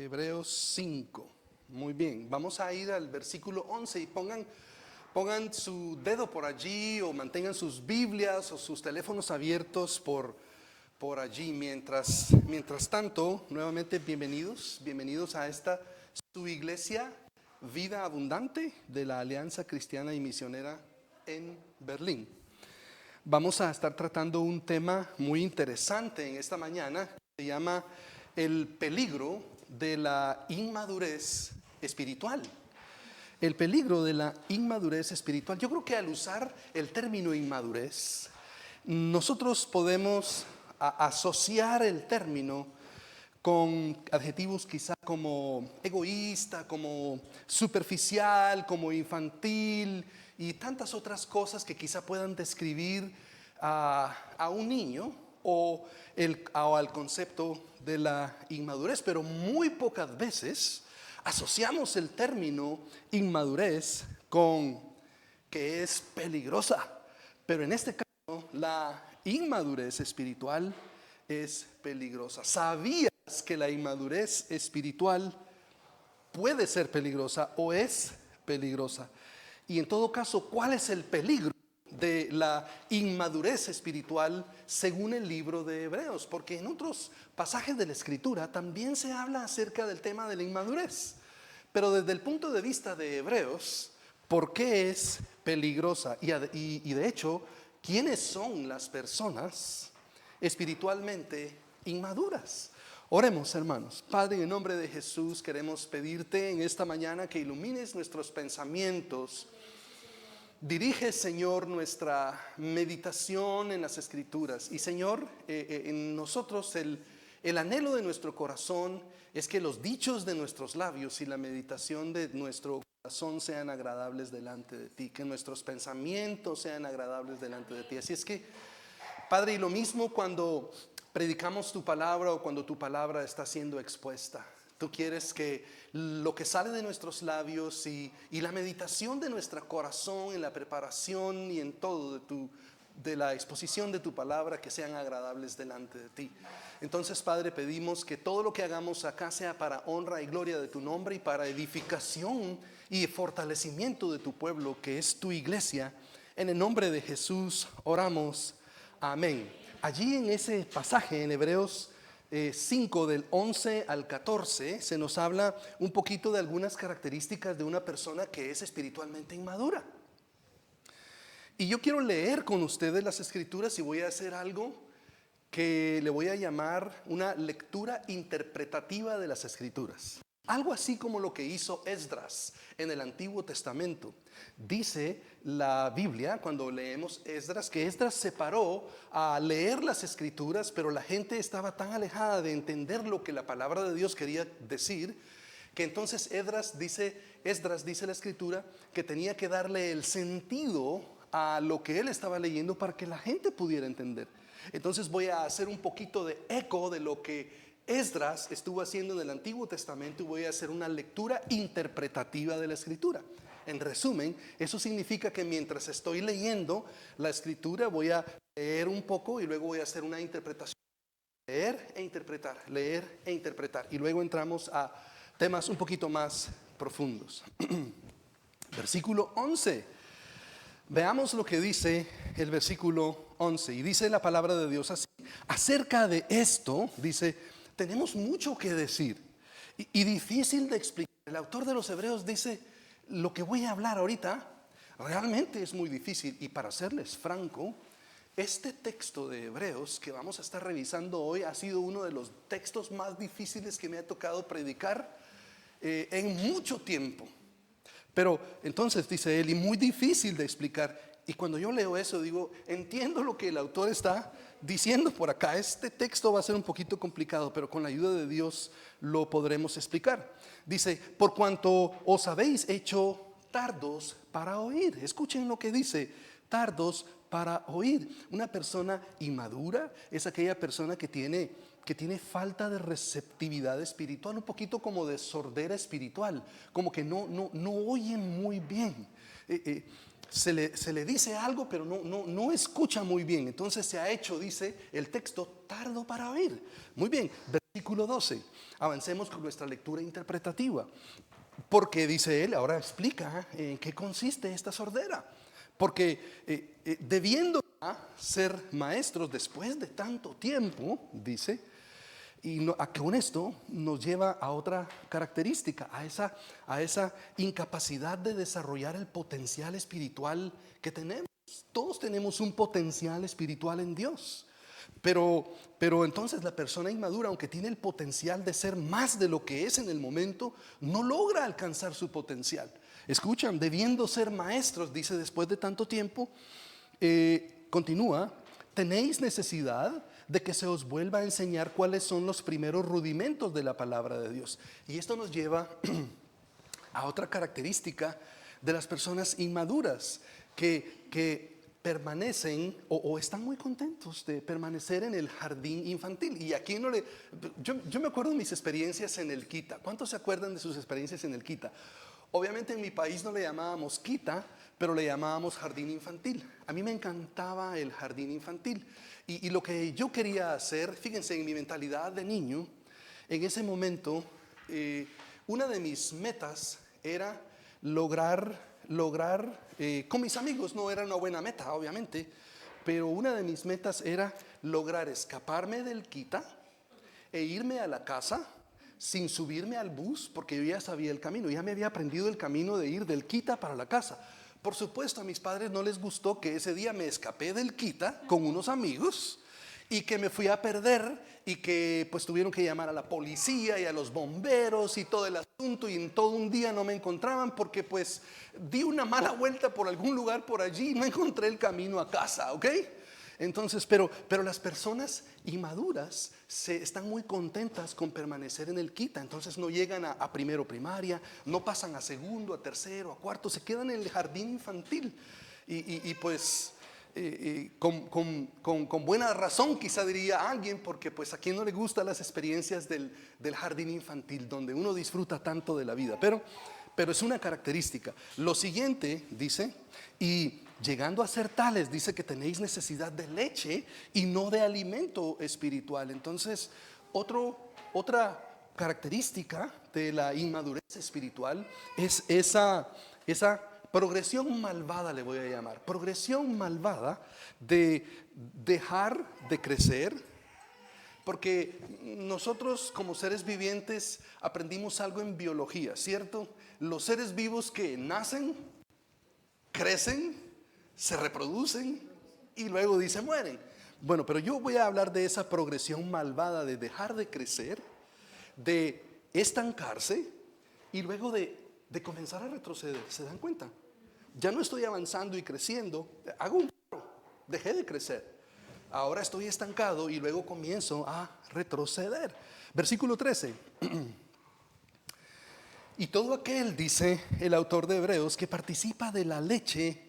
Hebreos 5. Muy bien, vamos a ir al versículo 11 y pongan su dedo por allí o mantengan sus Biblias o sus teléfonos abiertos por allí. Mientras tanto, nuevamente bienvenidos a esta su iglesia Vida Abundante de la Alianza Cristiana y Misionera en Berlín. Vamos a estar tratando un tema muy interesante en esta mañana que se llama el peligro de la inmadurez espiritual. El peligro de la inmadurez espiritual. Yo creo que al usar el término inmadurez, nosotros podemos asociar el término con adjetivos quizá como egoísta, como superficial, como infantil y tantas otras cosas que quizá puedan describir a un niño o al concepto de la inmadurez, pero muy pocas veces asociamos el término inmadurez con que es peligrosa. Pero en este caso, la inmadurez espiritual es peligrosa. ¿Sabías que la inmadurez espiritual puede ser peligrosa o es peligrosa? Y en todo caso, ¿cuál es el peligro de la inmadurez espiritual según el libro de Hebreos? Porque en otros pasajes de la Escritura también se habla acerca del tema de la inmadurez. Pero desde el punto de vista de Hebreos, ¿por qué es peligrosa? Y de hecho, ¿quiénes son las personas espiritualmente inmaduras? Oremos, hermanos. Padre, en el nombre de Jesús queremos pedirte en esta mañana que ilumines nuestros pensamientos. Dirige, Señor, nuestra meditación en las Escrituras. Y, Señor, en nosotros el anhelo de nuestro corazón es que los dichos de nuestros labios y la meditación de nuestro corazón sean agradables delante de ti, que nuestros pensamientos sean agradables delante de ti. Así es que, Padre, y lo mismo cuando predicamos tu palabra o cuando tu palabra está siendo expuesta. Tú quieres que lo que sale de nuestros labios y la meditación de nuestro corazón en la preparación y en todo de la exposición de tu palabra que sean agradables delante de ti. Entonces, Padre, pedimos que todo lo que hagamos acá sea para honra y gloria de tu nombre y para edificación y fortalecimiento de tu pueblo, que es tu iglesia. En el nombre de Jesús oramos. Amén. Allí en ese pasaje en Hebreos 5 del 11 al 14 se nos habla un poquito de algunas características de una persona que es espiritualmente inmadura. Y yo quiero leer con ustedes las Escrituras y voy a hacer algo que le voy a llamar una lectura interpretativa de las Escrituras. Algo así como lo que hizo Esdras en el Antiguo Testamento. Dice la Biblia, cuando leemos Esdras, que Esdras se paró a leer las Escrituras, pero la gente estaba tan alejada de entender lo que la palabra de Dios quería decir, que entonces Esdras dice la Escritura, que tenía que darle el sentido a lo que él estaba leyendo para que la gente pudiera entender. Entonces voy a hacer un poquito de eco de lo que Esdras estuvo haciendo en el Antiguo Testamento y voy a hacer una lectura interpretativa de la Escritura. En resumen, eso significa que mientras estoy leyendo la Escritura voy a leer un poco y luego voy a hacer una interpretación. Leer e interpretar. Y luego entramos a temas un poquito más profundos. Versículo 11. Veamos lo que dice el versículo 11. Y dice la palabra de Dios así. Acerca de esto, dice, tenemos mucho que decir y difícil de explicar. El autor de los Hebreos dice, lo que voy a hablar ahorita realmente es muy difícil. Y para serles franco, este texto de Hebreos que vamos a estar revisando hoy ha sido uno de los textos más difíciles que me ha tocado predicar en mucho tiempo. Pero entonces dice él, y muy difícil de explicar. Y cuando yo leo eso digo, entiendo lo que el autor está diciendo por acá. Este texto va a ser un poquito complicado, pero con la ayuda de Dios lo podremos explicar. Dice, por cuanto os habéis hecho tardos para oír. Escuchen lo que dice, tardos para oír. Una persona inmadura es aquella persona que tiene falta de receptividad espiritual, un poquito como de sordera espiritual, como que no oyen muy bien. Se le dice algo, pero no escucha muy bien. Entonces se ha hecho, dice el texto, tardo para oír. Muy bien, Versículo 12. Avancemos con nuestra lectura interpretativa. Porque dice él, ahora explica en qué consiste esta sordera. Porque debiendo ser maestros después de tanto tiempo, dice, y con esto nos lleva a otra característica, a esa incapacidad de desarrollar el potencial espiritual que tenemos. Todos tenemos un potencial espiritual en Dios. Pero entonces la persona inmadura, aunque tiene el potencial de ser más de lo que es en el momento, no logra alcanzar su potencial. Escuchan, debiendo ser maestros, dice después de tanto tiempo, continúa, tenéis necesidad de que se os vuelva a enseñar cuáles son los primeros rudimentos de la palabra de Dios. Y esto nos lleva a otra característica de las personas inmaduras que permanecen o están muy contentos de permanecer en el jardín infantil. Y aquí yo me acuerdo de mis experiencias en el Quita. ¿Cuántos se acuerdan de sus experiencias en el Quita? Obviamente en mi país no le llamábamos Quita, pero le llamábamos jardín infantil. A mí me encantaba el jardín infantil. Y lo que yo quería hacer, fíjense, en mi mentalidad de niño, en ese momento, una de mis metas era lograr, con mis amigos, no era una buena meta, obviamente, pero una de mis metas era lograr escaparme del Quita e irme a la casa sin subirme al bus, porque yo ya sabía el camino, ya me había aprendido el camino de ir del Quita para la casa. Por supuesto, a mis padres no les gustó que ese día me escapé del Quita con unos amigos y que me fui a perder y que pues tuvieron que llamar a la policía y a los bomberos y todo el asunto, y en todo un día no me encontraban porque pues di una mala vuelta por algún lugar por allí y no encontré el camino a casa, ¿ok? Entonces, pero las personas inmaduras están muy contentas con permanecer en el Quita. Entonces no llegan a primero primaria, no pasan a segundo, a tercero, a cuarto, se quedan en el jardín infantil. Y pues con buena razón quizá diría alguien, porque pues a quien no le gustan las experiencias del jardín infantil, donde uno disfruta tanto de la vida. Pero es una característica. Lo siguiente dice, y llegando a ser tales, dice que tenéis necesidad de leche y no de alimento espiritual. Entonces, otra característica de la inmadurez espiritual es esa progresión malvada, le voy a llamar. Progresión malvada de dejar de crecer. Porque nosotros como seres vivientes aprendimos algo en biología, ¿cierto? Los seres vivos que nacen, crecen, se reproducen y luego dicen mueren. Bueno, pero yo voy a hablar de esa progresión malvada de dejar de crecer, de estancarse y luego de comenzar a retroceder. ¿Se dan cuenta? Ya no estoy avanzando y creciendo, hago un paro, dejé de crecer. Ahora estoy estancado y luego comienzo a retroceder. Versículo 13. Y todo aquel, dice el autor de Hebreos, que participa de la leche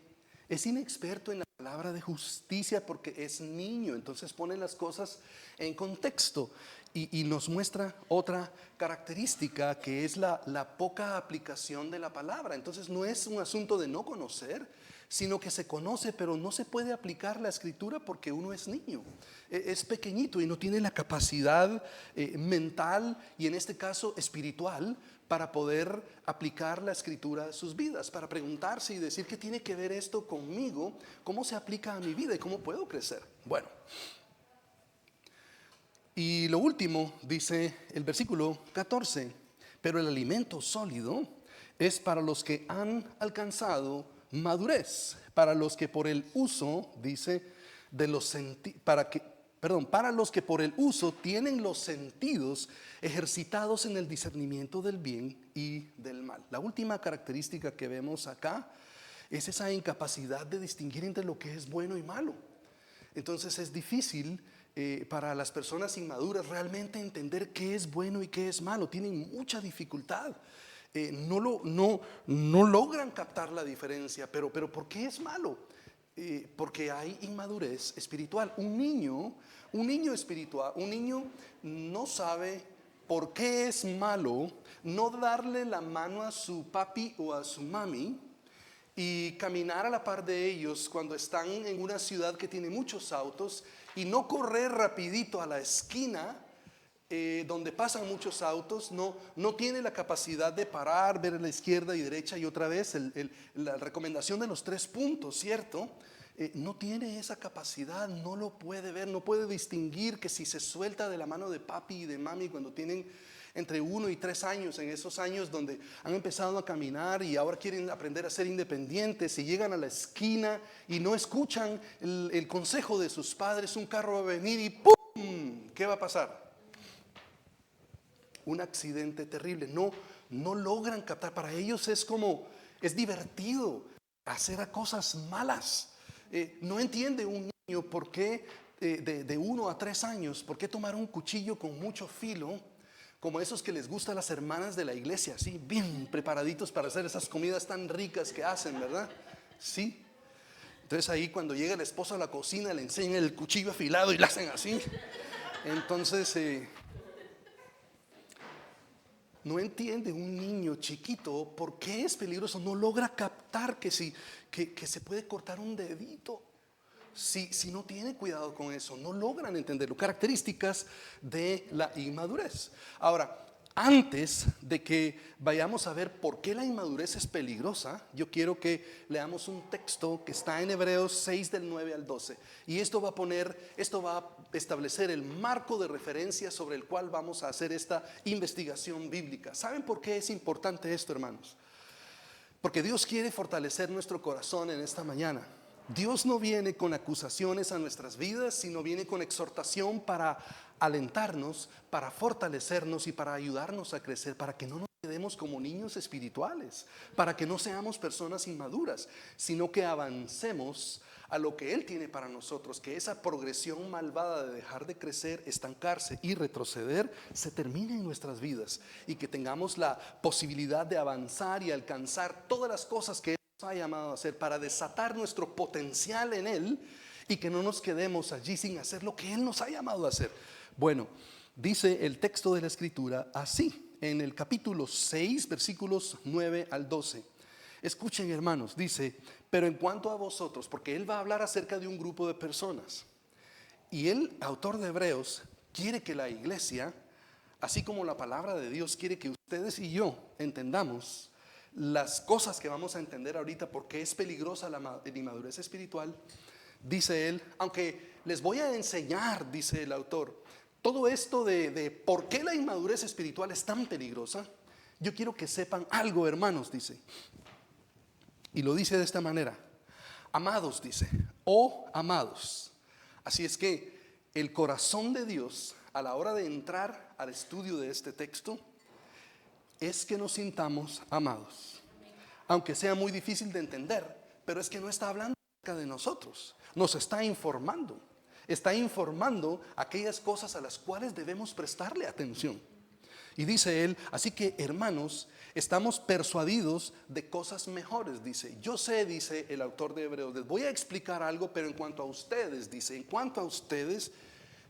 es inexperto en la palabra de justicia porque es niño. Entonces pone las cosas en contexto y nos muestra otra característica, que es la poca aplicación de la palabra. Entonces no es un asunto de no conocer, sino que se conoce, pero no se puede aplicar la escritura porque uno es niño, es pequeñito y no tiene la capacidad mental y en este caso espiritual para poder aplicar la escritura a sus vidas, para preguntarse y decir ¿qué tiene que ver esto conmigo? ¿Cómo se aplica a mi vida y cómo puedo crecer? Bueno, y lo último dice el versículo 14, pero el alimento sólido es para los que han alcanzado madurez, para los que por el uso, dice, para los que por el uso tienen los sentidos ejercitados en el discernimiento del bien y del mal. La última característica que vemos acá es esa incapacidad de distinguir entre lo que es bueno y malo. Entonces es difícil para las personas inmaduras realmente entender qué es bueno y qué es malo. Tienen mucha dificultad. No logran captar la diferencia, pero ¿por qué es malo? Porque hay inmadurez espiritual. Un niño espiritual, un niño no sabe por qué es malo no darle la mano a su papi o a su mami y caminar a la par de ellos cuando están en una ciudad que tiene muchos autos y no correr rapidito a la esquina donde pasan muchos autos, no tiene la capacidad de parar, ver a la izquierda y derecha y otra vez la recomendación de los 3 puntos, ¿cierto? No tiene esa capacidad, no lo puede ver, no puede distinguir que si se suelta de la mano de papi y de mami cuando tienen entre 1 y 3 años, en esos años donde han empezado a caminar y ahora quieren aprender a ser independientes, y llegan a la esquina y no escuchan el consejo de sus padres, un carro va a venir y ¡pum! ¿Qué va a pasar? Un accidente terrible. No logran captar. Para ellos es divertido hacer cosas malas. No entiende un niño por qué de 1 a 3 años, por qué tomar un cuchillo con mucho filo, como esos que les gustan a las hermanas de la iglesia, así bien preparaditos para hacer esas comidas tan ricas que hacen, ¿verdad? Sí. Entonces ahí cuando llega el esposo a la cocina le enseñan el cuchillo afilado y le hacen así. Entonces no entiende un niño chiquito por qué es peligroso. No logra captar que se puede cortar un dedito si no tiene cuidado con eso. No logran entenderlo. Características de la inmadurez. Ahora, antes de que vayamos a ver por qué la inmadurez es peligrosa, yo quiero que leamos un texto que está en Hebreos 6 del 9 al 12. Y esto va a establecer el marco de referencia sobre el cual vamos a hacer esta investigación bíblica. ¿Saben por qué es importante esto, hermanos? Porque Dios quiere fortalecer nuestro corazón en esta mañana. Dios no viene con acusaciones a nuestras vidas, sino viene con exhortación para alentarnos, para fortalecernos y para ayudarnos a crecer, para que no nos quedemos como niños espirituales, para que no seamos personas inmaduras, sino que avancemos a lo que Él tiene para nosotros, que esa progresión malvada de dejar de crecer, estancarse y retroceder se termine en nuestras vidas, y que tengamos la posibilidad de avanzar y alcanzar todas las cosas que Él ha llamado a hacer, para desatar nuestro potencial en Él y que no nos quedemos allí sin hacer lo que Él nos ha llamado a hacer. Bueno, dice el texto de la Escritura así, en el capítulo 6, versículos 9 al 12. Escuchen, hermanos, dice: pero en cuanto a vosotros, porque Él va a hablar acerca de un grupo de personas, y el autor de Hebreos quiere que la iglesia, así como la palabra de Dios quiere que ustedes y yo entendamos las cosas que vamos a entender ahorita, porque es peligrosa la inmadurez espiritual. Dice él, aunque les voy a enseñar, dice el autor, todo esto de por qué la inmadurez espiritual es tan peligrosa, yo quiero que sepan algo, hermanos, dice. Y lo dice de esta manera: amados, dice, amados. Así es que el corazón de Dios a la hora de entrar al estudio de este texto es que nos sintamos amados, aunque sea muy difícil de entender, pero es que no está hablando acerca de nosotros, nos está informando aquellas cosas a las cuales debemos prestarle atención. Y dice él, así que hermanos, estamos persuadidos de cosas mejores, dice. Yo sé, dice el autor de Hebreos, les voy a explicar algo, pero en cuanto a ustedes, dice, en cuanto a ustedes,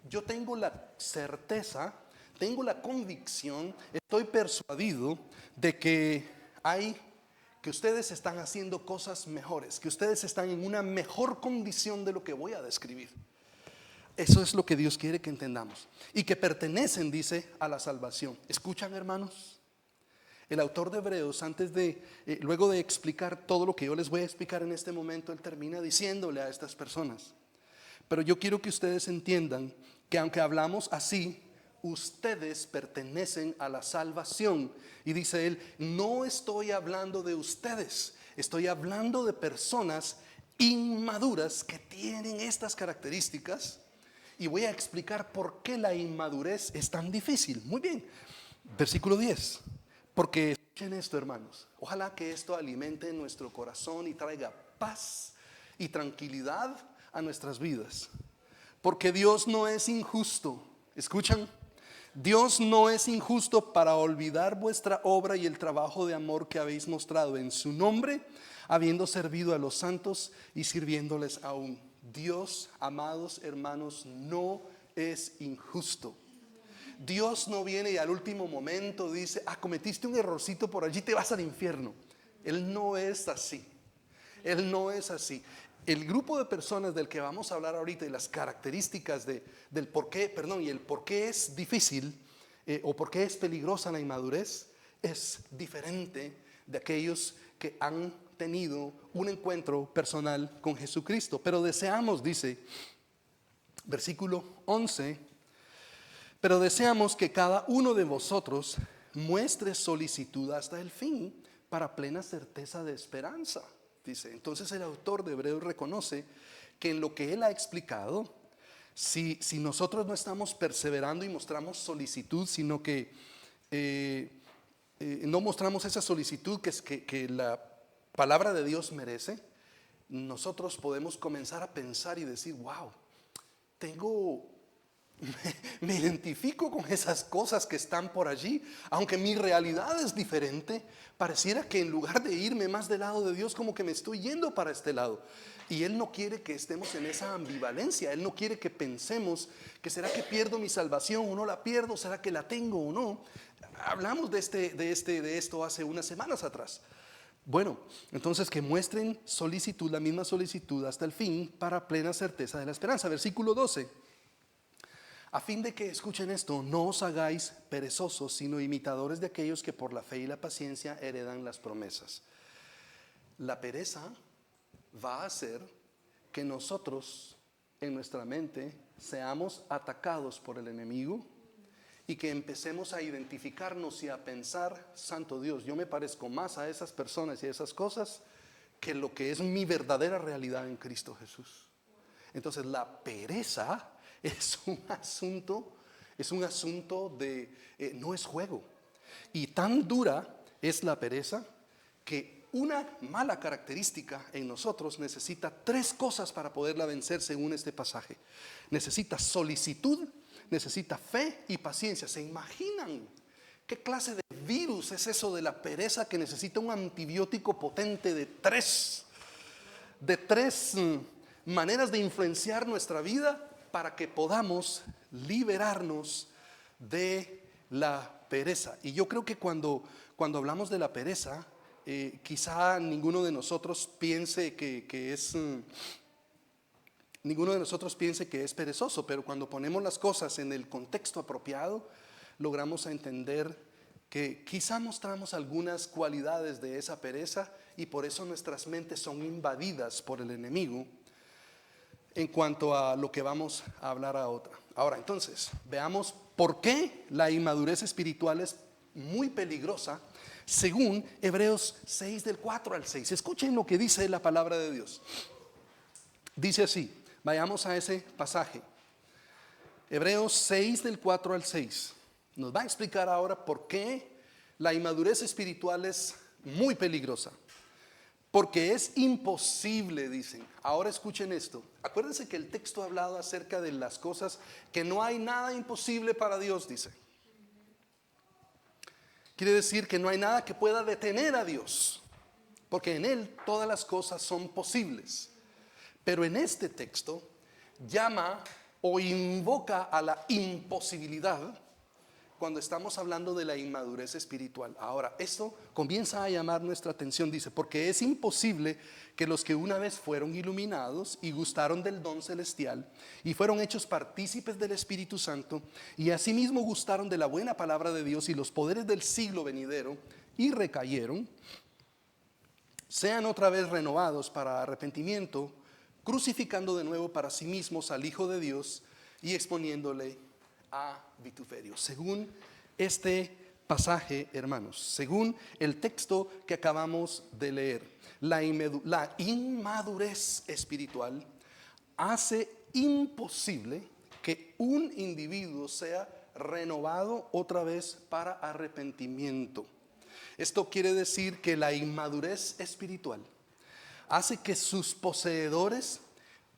yo tengo la certeza, tengo la convicción, estoy persuadido de que ustedes están haciendo cosas mejores, que ustedes están en una mejor condición de lo que voy a describir. Eso es lo que Dios quiere que entendamos. Y que pertenecen, dice, a la salvación. ¿Escuchan, hermanos? El autor de Hebreos, luego de explicar todo lo que yo les voy a explicar en este momento, él termina diciéndole a estas personas: pero yo quiero que ustedes entiendan que aunque hablamos así, ustedes pertenecen a la salvación. Y dice él, no estoy hablando de ustedes, estoy hablando de personas inmaduras que tienen estas características. Y voy a explicar por qué la inmadurez es tan difícil. Muy bien, versículo 10. Porque escuchen esto, hermanos, ojalá que esto alimente nuestro corazón y traiga paz y tranquilidad a nuestras vidas. Porque Dios no es injusto. ¿Escuchan? Dios no es injusto para olvidar vuestra obra y el trabajo de amor que habéis mostrado en su nombre, habiendo servido a los santos y sirviéndoles aún. Dios, amados hermanos, no es injusto. Dios no viene y al último momento dice: cometiste un errorcito por allí, te vas al infierno. Él no es así. Él no es así. El grupo de personas del que vamos a hablar ahorita y las características del por qué, y el por qué es difícil, o por qué es peligrosa la inmadurez, es diferente de aquellos que han tenido un encuentro personal con Jesucristo. Pero deseamos, dice, versículo 11, pero deseamos que cada uno de vosotros muestre solicitud hasta el fin para plena certeza de esperanza. Dice, entonces el autor de Hebreos reconoce que en lo que él ha explicado, si nosotros no estamos perseverando y mostramos solicitud, sino que no mostramos esa solicitud que la palabra de Dios merece, nosotros podemos comenzar a pensar y decir, wow, me identifico con esas cosas que están por allí, aunque mi realidad es diferente. Pareciera que en lugar de irme más del lado de Dios, como que me estoy yendo para este lado. Y Él no quiere que estemos en esa ambivalencia. Él no quiere que pensemos que será que pierdo mi salvación o no la pierdo, será que la tengo o no. Hablamos de esto hace unas semanas atrás. Bueno, entonces que muestren solicitud, la misma solicitud hasta el fin, para plena certeza de la esperanza. Versículo 12. A fin de que, escuchen esto, no os hagáis perezosos, sino imitadores de aquellos que por la fe y la paciencia heredan las promesas. La pereza va a hacer que nosotros en nuestra mente seamos atacados por el enemigo y que empecemos a identificarnos y a pensar, santo Dios, yo me parezco más a esas personas y a esas cosas que lo que es mi verdadera realidad en Cristo Jesús. Entonces la pereza es un asunto de, no es juego. Y tan dura es la pereza que una mala característica en nosotros necesita 3 cosas para poderla vencer según este pasaje. Necesita solicitud, necesita fe y paciencia. ¿Se imaginan qué clase de virus es eso de la pereza que necesita un antibiótico potente de tres maneras de influenciar nuestra vida para que podamos liberarnos de la pereza? Y yo creo que cuando hablamos de la pereza, quizá ninguno de nosotros piense que es perezoso, pero cuando ponemos las cosas en el contexto apropiado, logramos entender que quizá mostramos algunas cualidades de esa pereza y por eso nuestras mentes son invadidas por el enemigo en cuanto a lo que vamos a hablar ahora. Entonces, veamos por qué la inmadurez espiritual es muy peligrosa según Hebreos 6 del 4 al 6. Escuchen lo que dice la palabra de Dios. Dice así, vayamos a ese pasaje. Hebreos 6 del 4 al 6. Nos va a explicar ahora por qué la inmadurez espiritual es muy peligrosa. Porque es imposible, dicen. Ahora escuchen esto. Acuérdense que el texto ha hablado acerca de las cosas que no hay nada imposible para Dios, dice. Quiere decir que no hay nada que pueda detener a Dios, porque en Él todas las cosas son posibles. Pero en este texto llama o invoca a la imposibilidad cuando estamos hablando de la inmadurez espiritual. Ahora, esto comienza a llamar nuestra atención, dice, porque es imposible que los que una vez fueron iluminados y gustaron del don celestial y fueron hechos partícipes del Espíritu Santo y asimismo gustaron de la buena palabra de Dios y los poderes del siglo venidero y recayeron, sean otra vez renovados para arrepentimiento, crucificando de nuevo para sí mismos al Hijo de Dios y exponiéndole a vituperio. Según este pasaje, hermanos, según el texto que acabamos de leer, la inmadurez espiritual hace imposible que un individuo sea renovado otra vez para arrepentimiento. Esto quiere decir que la inmadurez espiritual hace que sus poseedores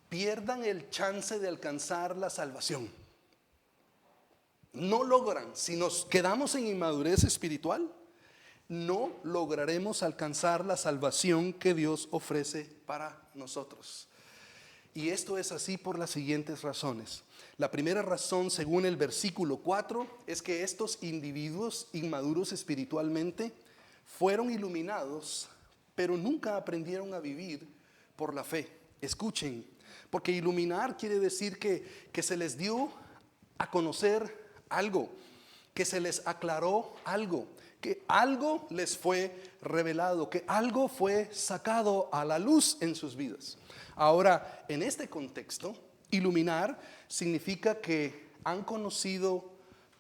pierdan el chance de alcanzar la salvación. No logran, si nos quedamos en inmadurez espiritual, no lograremos alcanzar la salvación que Dios ofrece para nosotros. Y esto es así por las siguientes razones. La primera razón, según el versículo 4, es que estos individuos inmaduros espiritualmente fueron iluminados, pero nunca aprendieron a vivir por la fe. Escuchen, porque iluminar quiere decir que se les dio a conocer algo, que se les aclaró algo, que algo les fue revelado, que algo fue sacado a la luz en sus vidas. Ahora, en este contexto, iluminar significa que han conocido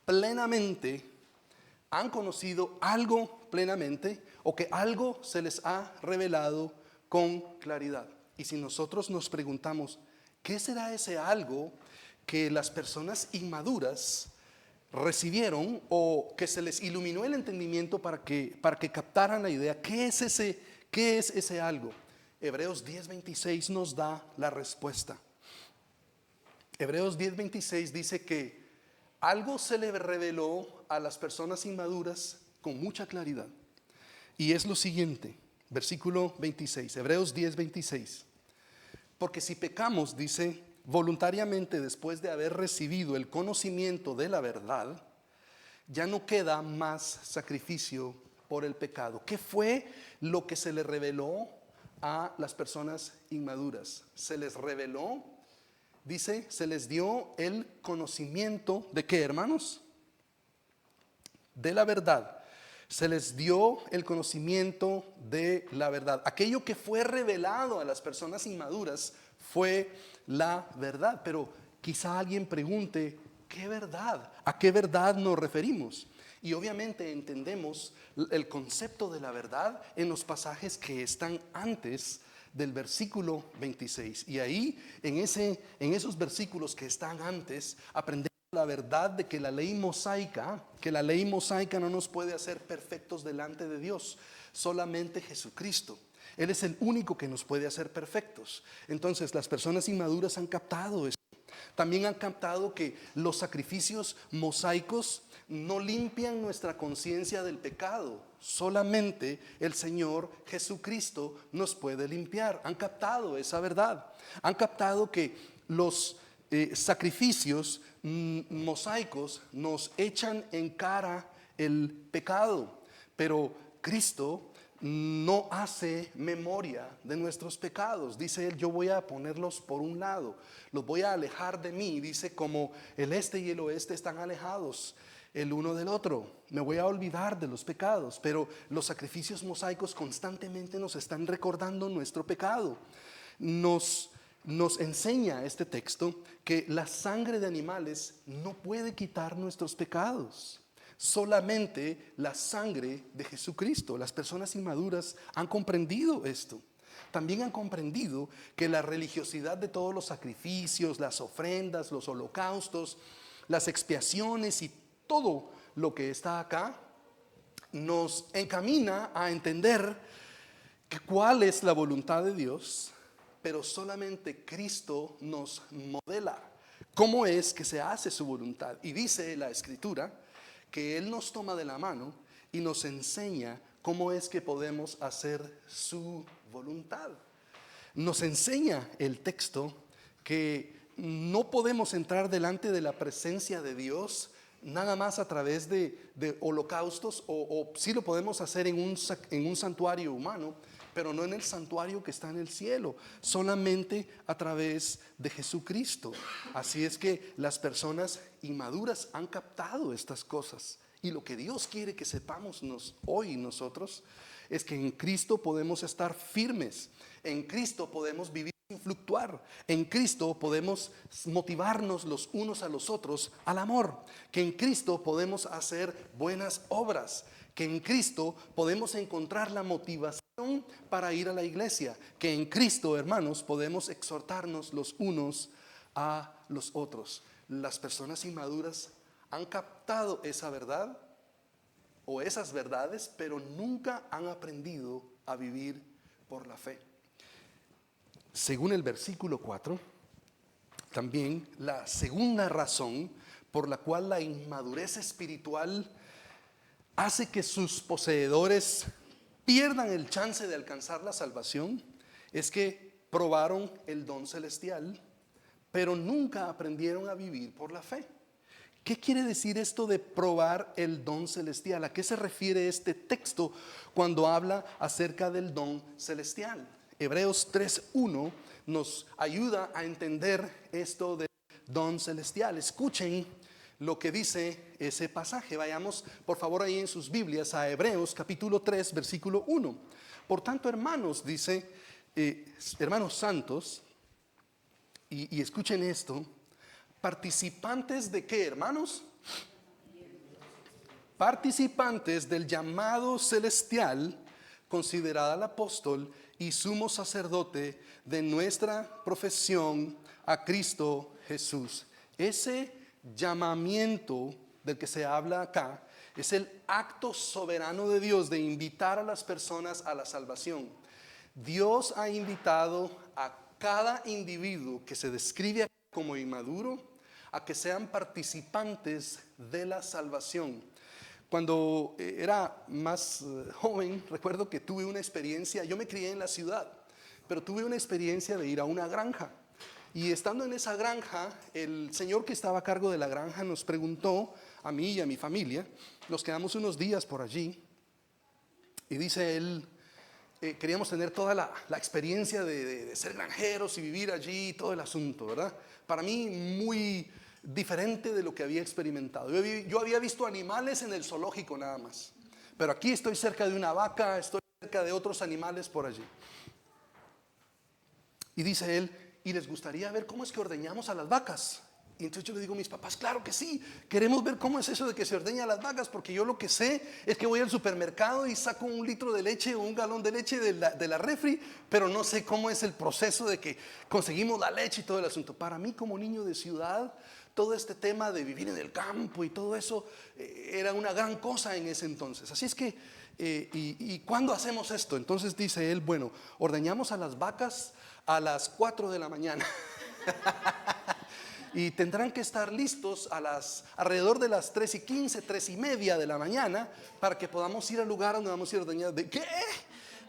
plenamente, han conocido algo plenamente, o que algo se les ha revelado con claridad. Y si nosotros nos preguntamos, ¿qué será ese algo que las personas inmaduras recibieron o que se les iluminó el entendimiento para que captaran la idea? ¿Qué es ese algo? Hebreos 10:26 nos da la respuesta. Hebreos 10:26 dice que algo se le reveló a las personas inmaduras con mucha claridad. Y es lo siguiente, versículo 26, Hebreos 10:26. Porque si pecamos, dice, voluntariamente después de haber recibido el conocimiento de la verdad, ya no queda más sacrificio por el pecado. ¿Qué fue lo que se le reveló a las personas inmaduras? Se les reveló, dice, se les dio el conocimiento de ¿qué, hermanos? De la verdad. Se les dio el conocimiento de la verdad. Aquello que fue revelado a las personas inmaduras fue la verdad. Pero quizá alguien pregunte, ¿qué verdad? ¿A qué verdad nos referimos? Y obviamente entendemos el concepto de la verdad en los pasajes que están antes del versículo 26. Y ahí, en esos versículos que están antes, aprendemos la verdad de que la ley mosaica no nos puede hacer perfectos delante de Dios, solamente Jesucristo. Él es el único que nos puede hacer perfectos. Entonces las personas inmaduras han captado esto. También han captado que los sacrificios mosaicos no limpian nuestra conciencia del pecado. Solamente el Señor Jesucristo nos puede limpiar. Han captado esa verdad. Han captado que los sacrificios mosaicos nos echan en cara el pecado, pero Cristo no hace memoria de nuestros pecados. Dice Él, yo voy a ponerlos por un lado, los voy a alejar de mí. Dice, como el este y el oeste están alejados el uno del otro, me voy a olvidar de los pecados. Pero los sacrificios mosaicos constantemente nos están recordando nuestro pecado. Nos enseña este texto que la sangre de animales no puede quitar nuestros pecados. Solamente la sangre de Jesucristo. Las personas inmaduras han comprendido esto. También han comprendido que la religiosidad de todos los sacrificios, las ofrendas, los holocaustos, las expiaciones y todo lo que está acá nos encamina a entender que cuál es la voluntad de Dios, pero solamente Cristo nos modela cómo es que se hace su voluntad. Y dice la Escritura que Él nos toma de la mano y nos enseña cómo es que podemos hacer su voluntad. Nos enseña el texto que no podemos entrar delante de la presencia de Dios nada más a través de holocaustos, o sí lo podemos hacer en un santuario humano, pero no en el santuario que está en el cielo, solamente a través de Jesucristo. Así es que las personas inmaduras han captado estas cosas, y lo que Dios quiere que sepamos hoy nosotros es que en Cristo podemos estar firmes, en Cristo podemos vivir sin fluctuar, en Cristo podemos motivarnos los unos a los otros al amor, que en Cristo podemos hacer buenas obras, que en Cristo podemos encontrar la motivación para ir a la iglesia, que en Cristo, hermanos, podemos exhortarnos los unos a los otros. Las personas inmaduras han captado esa verdad o esas verdades, pero nunca han aprendido a vivir por la fe. Según el versículo 4, también la segunda razón por la cual la inmadurez espiritual hace que sus poseedores pierdan el chance de alcanzar la salvación es que probaron el don celestial, pero nunca aprendieron a vivir por la fe. ¿Qué quiere decir esto de probar el don celestial? ¿A qué se refiere este texto cuando habla acerca del don celestial? Hebreos 3:1 nos ayuda a entender esto del don celestial. Escuchen lo que dice ese pasaje. Vayamos por favor ahí en sus Biblias a Hebreos capítulo 3 versículo 1. Por tanto, hermanos, dice, hermanos santos, y escuchen esto, participantes de qué, hermanos? Participantes del llamado celestial, considerada al apóstol y sumo sacerdote de nuestra profesión, a Cristo Jesús. Ese llamamiento del que se habla acá es el acto soberano de Dios de invitar a las personas a la salvación. Dios ha invitado a cada individuo que se describe como inmaduro a que sean participantes de la salvación. Cuando era más joven, recuerdo que tuve una experiencia. Yo me crié en la ciudad, pero tuve una experiencia de ir a una granja. Y estando en esa granja, el señor que estaba a cargo de la granja nos preguntó a mí y a mi familia. Nos quedamos unos días por allí. Y dice él, queríamos tener toda la experiencia de ser granjeros y vivir allí, todo el asunto, ¿verdad? Para mí muy diferente de lo que había experimentado. Yo había visto animales en el zoológico nada más, pero aquí estoy cerca de una vaca, estoy cerca de otros animales por allí. Y dice él, ¿y les gustaría ver cómo es que ordeñamos a las vacas? Y entonces yo le digo a mis papás, claro que sí, queremos ver cómo es eso de que se ordeña a las vacas, porque yo lo que sé es que voy al supermercado y saco un litro de leche o un galón de leche de la refri, pero no sé cómo es el proceso de que conseguimos la leche y todo el asunto. Para mí, como niño de ciudad, todo este tema de vivir en el campo y todo eso era una gran cosa en ese entonces. Así es que, ¿y cuándo hacemos esto? Entonces dice él, bueno, ordeñamos a las vacas a las 4 de la mañana. Y tendrán que estar listos alrededor de las 3:15, 3:30 de la mañana para que podamos ir al lugar donde vamos a ir a ordeñar. ¿De qué?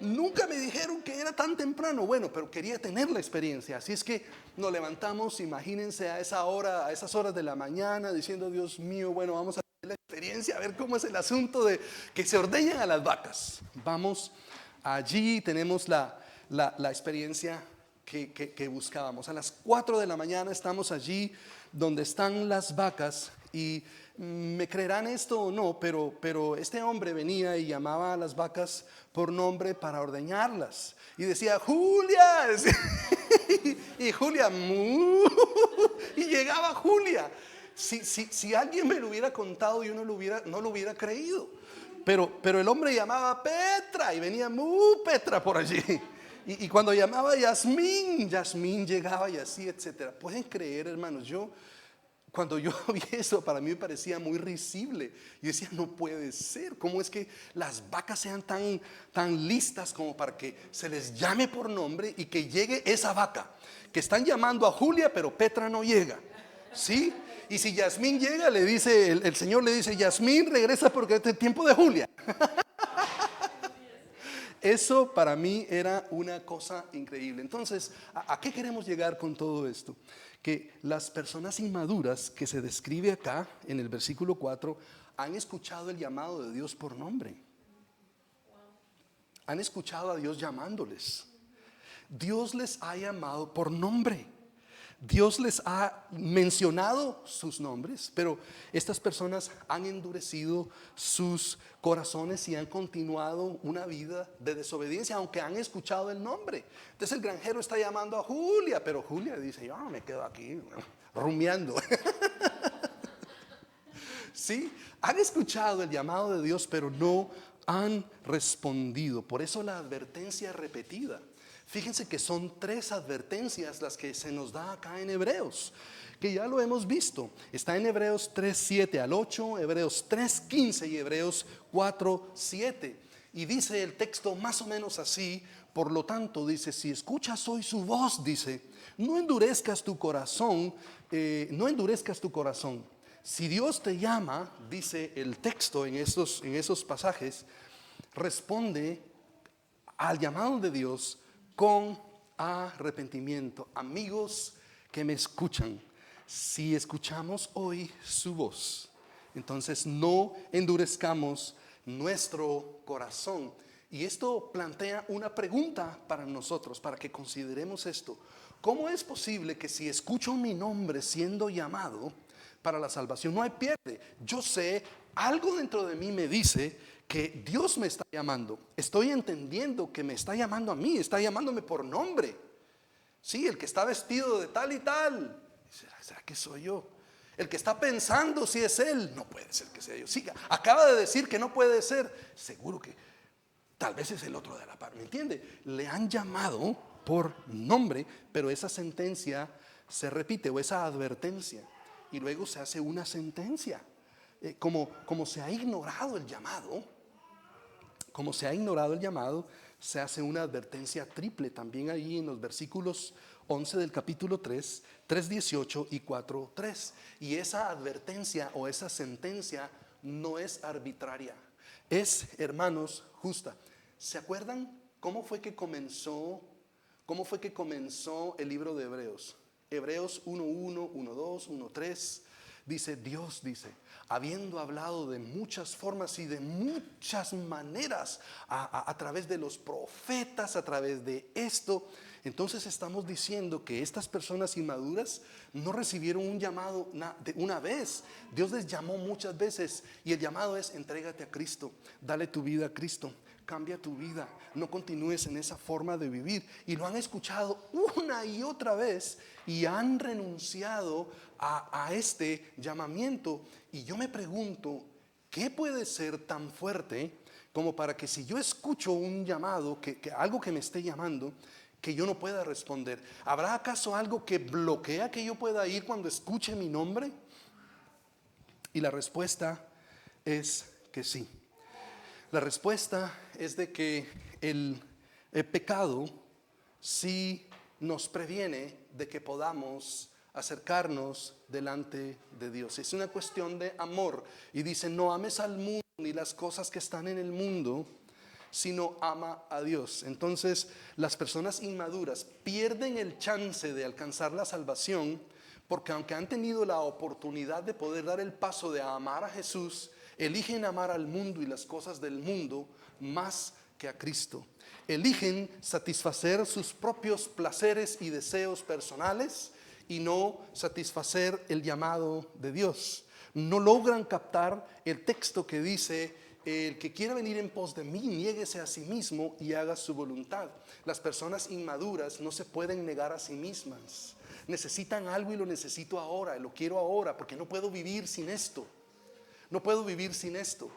Nunca me dijeron que era tan temprano. Bueno, pero quería tener la experiencia. Así es que nos levantamos, imagínense a esa hora, a esas horas de la mañana, diciendo, Dios mío, bueno, vamos a tener la experiencia, a ver cómo es el asunto de que se ordeñan a las vacas. Vamos allí, tenemos la experiencia que buscábamos. A las 4 de la mañana estamos allí donde están las vacas y me creerán esto o no, pero este hombre venía y llamaba a las vacas por nombre para ordeñarlas y decía, Julia, y Julia, y llegaba Julia. Si alguien me lo hubiera contado, yo no lo hubiera creído, pero el hombre llamaba Petra y venía Petra por allí. Y cuando llamaba Yasmín llegaba y así, etcétera. Pueden creer, hermanos, cuando yo vi eso, para mí me parecía muy risible. Yo decía, no puede ser. ¿Cómo es que las vacas sean tan listas como para que se les llame por nombre y que llegue esa vaca? Que están llamando a Julia, pero Petra no llega. ¿Sí? Y si Yasmín llega, le dice, el Señor le dice, Yasmín, regresa porque es el tiempo de Julia. Eso para mí era una cosa increíble. Entonces, ¿a qué queremos llegar con todo esto? Que las personas inmaduras que se describe acá en el versículo 4 han escuchado el llamado de Dios por nombre. Han escuchado a Dios llamándoles. Dios les ha llamado por nombre. Dios les ha mencionado sus nombres, pero estas personas han endurecido sus corazones y han continuado una vida de desobediencia, aunque han escuchado el nombre. Entonces el granjero está llamando a Julia, pero Julia dice, yo me quedo aquí rumiando. Sí, han escuchado el llamado de Dios, pero no han respondido. Por eso la advertencia repetida. Fíjense que son 3 advertencias las que se nos da acá en Hebreos, que ya lo hemos visto. Está en Hebreos 3:7 al 8, Hebreos 3:15 y Hebreos 4:7. Y dice el texto más o menos así. Por lo tanto, dice, si escuchas hoy su voz, dice, no endurezcas tu corazón, no endurezcas tu corazón. Si Dios te llama, dice el texto en esos pasajes, responde al llamado de Dios con arrepentimiento. Amigos que me escuchan, si escuchamos hoy su voz, entonces no endurezcamos nuestro corazón. Y esto plantea una pregunta para nosotros, para que consideremos esto. ¿Cómo es posible que si escucho mi nombre siendo llamado, para la salvación. No hay pierde. Yo sé, algo dentro de mí me dice que Dios me está llamando. Estoy entendiendo que me está llamando a mí, está llamándome por nombre. Sí, el que está vestido de tal y tal. ¿Será que soy yo? El que está pensando si es él, no puede ser que sea yo. Sí, acaba de decir que no puede ser. Seguro que tal vez es el otro de la par. ¿Me entiende? Le han llamado por nombre, pero esa sentencia se repite, o esa advertencia, y luego se hace una sentencia. Como se ha ignorado el llamado, se hace una advertencia triple también ahí en los versículos 11 del capítulo 3, 3:18 y 4:3. Y esa advertencia o esa sentencia no es arbitraria, es, hermanos, justa. ¿Se acuerdan cómo fue que comenzó el libro de Hebreos? Hebreos 1:1, 1:2, 1:3. Dios dice, habiendo hablado de muchas formas y de muchas maneras a través de los profetas, a través de esto, entonces estamos diciendo que estas personas inmaduras no recibieron un llamado de una vez. Dios les llamó muchas veces, y el llamado es: entrégate a Cristo, dale tu vida a Cristo, cambia tu vida, no continúes en esa forma de vivir. Y lo han escuchado una y otra vez y han renunciado a este llamamiento. Y yo me pregunto, ¿qué puede ser tan fuerte como para que, si yo escucho un llamado, que algo que me esté llamando, que yo no pueda responder? ¿Habrá acaso algo que bloquea que yo pueda ir cuando escuche mi nombre? Y la respuesta es que sí. La respuesta es de que el pecado sí nos previene de que podamos acercarnos delante de Dios. Es una cuestión de amor. Y dice: no ames al mundo ni las cosas que están en el mundo, sino ama a Dios. Entonces, las personas inmaduras pierden el chance de alcanzar la salvación, porque aunque han tenido la oportunidad de poder dar el paso de amar a Jesús, eligen amar al mundo y las cosas del mundo más que a Cristo. Eligen satisfacer sus propios placeres y deseos personales y no satisfacer el llamado de Dios. No logran captar el texto que dice: el que quiera venir en pos de mí, niéguese a sí mismo y haga su voluntad. Las personas inmaduras no se pueden negar a sí mismas. Necesitan algo y lo necesito ahora, lo quiero ahora, porque no puedo vivir sin esto. No puedo vivir sin esto.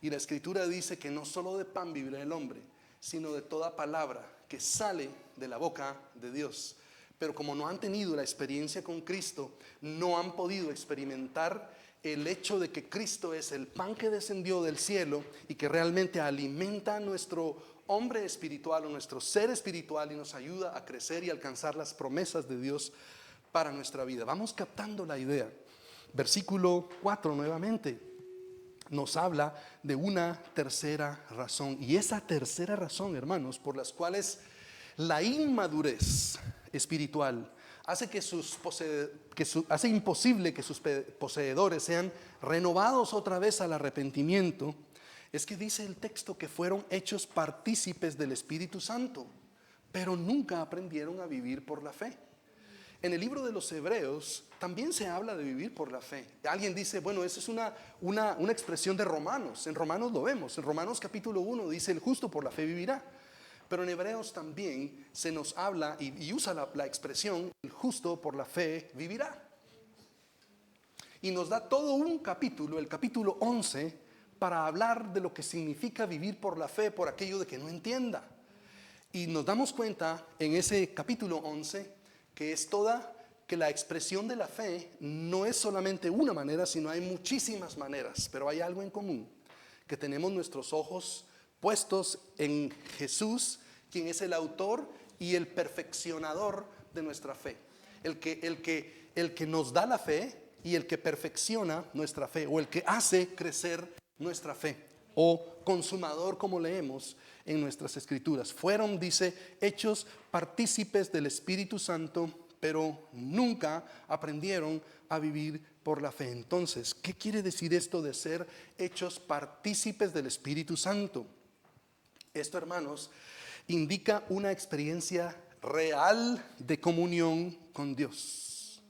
Y la Escritura dice que no solo de pan vivirá el hombre, sino de toda palabra que sale de la boca de Dios. Pero como no han tenido la experiencia con Cristo, no han podido experimentar el hecho de que Cristo es el pan que descendió del cielo y que realmente alimenta a nuestro hombre espiritual o nuestro ser espiritual y nos ayuda a crecer y alcanzar las promesas de Dios para nuestra vida. Vamos captando la idea. Versículo 4 nuevamente nos habla de una tercera razón. Y esa tercera razón, hermanos, por las cuales la inmadurez espiritual hace hace imposible que sus poseedores sean renovados otra vez al arrepentimiento, es que dice el texto que fueron hechos partícipes del Espíritu Santo, pero nunca aprendieron a vivir por la fe. En el libro de los Hebreos también se habla de vivir por la fe. Alguien dice: bueno, esa es una expresión de Romanos. En Romanos lo vemos. En Romanos capítulo 1 dice: el justo por la fe vivirá. Pero en Hebreos también se nos habla y usa la expresión: el justo por la fe vivirá. Y nos da todo un capítulo, el capítulo 11, para hablar de lo que significa vivir por la fe por aquello de que no entienda. Y nos damos cuenta en ese capítulo 11 que la expresión de la fe no es solamente una manera, sino hay muchísimas maneras. Pero hay algo en común: que tenemos nuestros ojos puestos en Jesús, quien es el autor y el perfeccionador de nuestra fe. El que nos da la fe y el que perfecciona nuestra fe, o el que hace crecer nuestra fe, o consumador, como leemos en nuestras escrituras. Fueron, dice, hechos partícipes del Espíritu Santo, pero nunca aprendieron a vivir por la fe. Entonces, ¿qué quiere decir esto de ser hechos partícipes del Espíritu Santo? Esto, hermanos, indica una experiencia real de comunión con Dios.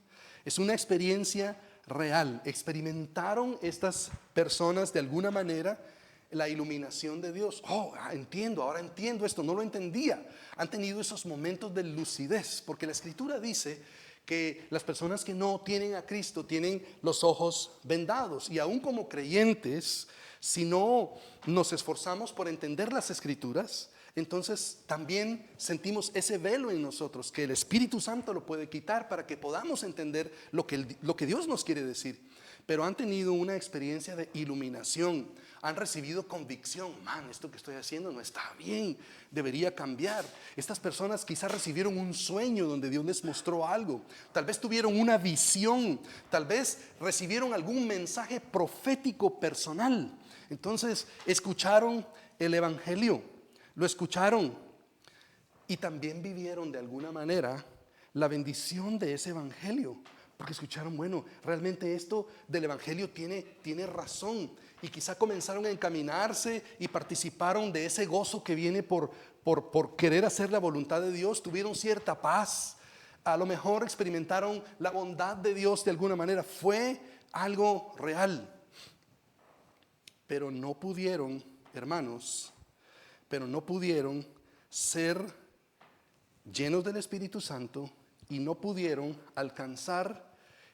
Es una experiencia real. Experimentaron estas personas de alguna manera la iluminación de Dios. Entiendo, ahora entiendo esto, no lo entendía. Han tenido esos momentos de lucidez, porque la Escritura dice que las personas que no tienen a Cristo tienen los ojos vendados. Y aún como creyentes, si no nos esforzamos por entender las Escrituras, entonces también sentimos ese velo en nosotros que el Espíritu Santo lo puede quitar para que podamos entender lo que Dios nos quiere decir. Pero han tenido una experiencia de iluminación, han recibido convicción. Esto que estoy haciendo no está bien, debería cambiar. Estas personas quizás recibieron un sueño donde Dios les mostró algo. Tal vez tuvieron una visión, tal vez recibieron algún mensaje profético personal. Entonces escucharon el Evangelio, lo escucharon y también vivieron de alguna manera la bendición de ese Evangelio. Porque escucharon, realmente esto del Evangelio tiene razón. Y quizá comenzaron a encaminarse y participaron de ese gozo que viene por querer hacer la voluntad de Dios. Tuvieron cierta paz. A lo mejor experimentaron la bondad de Dios de alguna manera. Fue algo real. Pero no pudieron, hermanos, ser llenos del Espíritu Santo y no pudieron alcanzar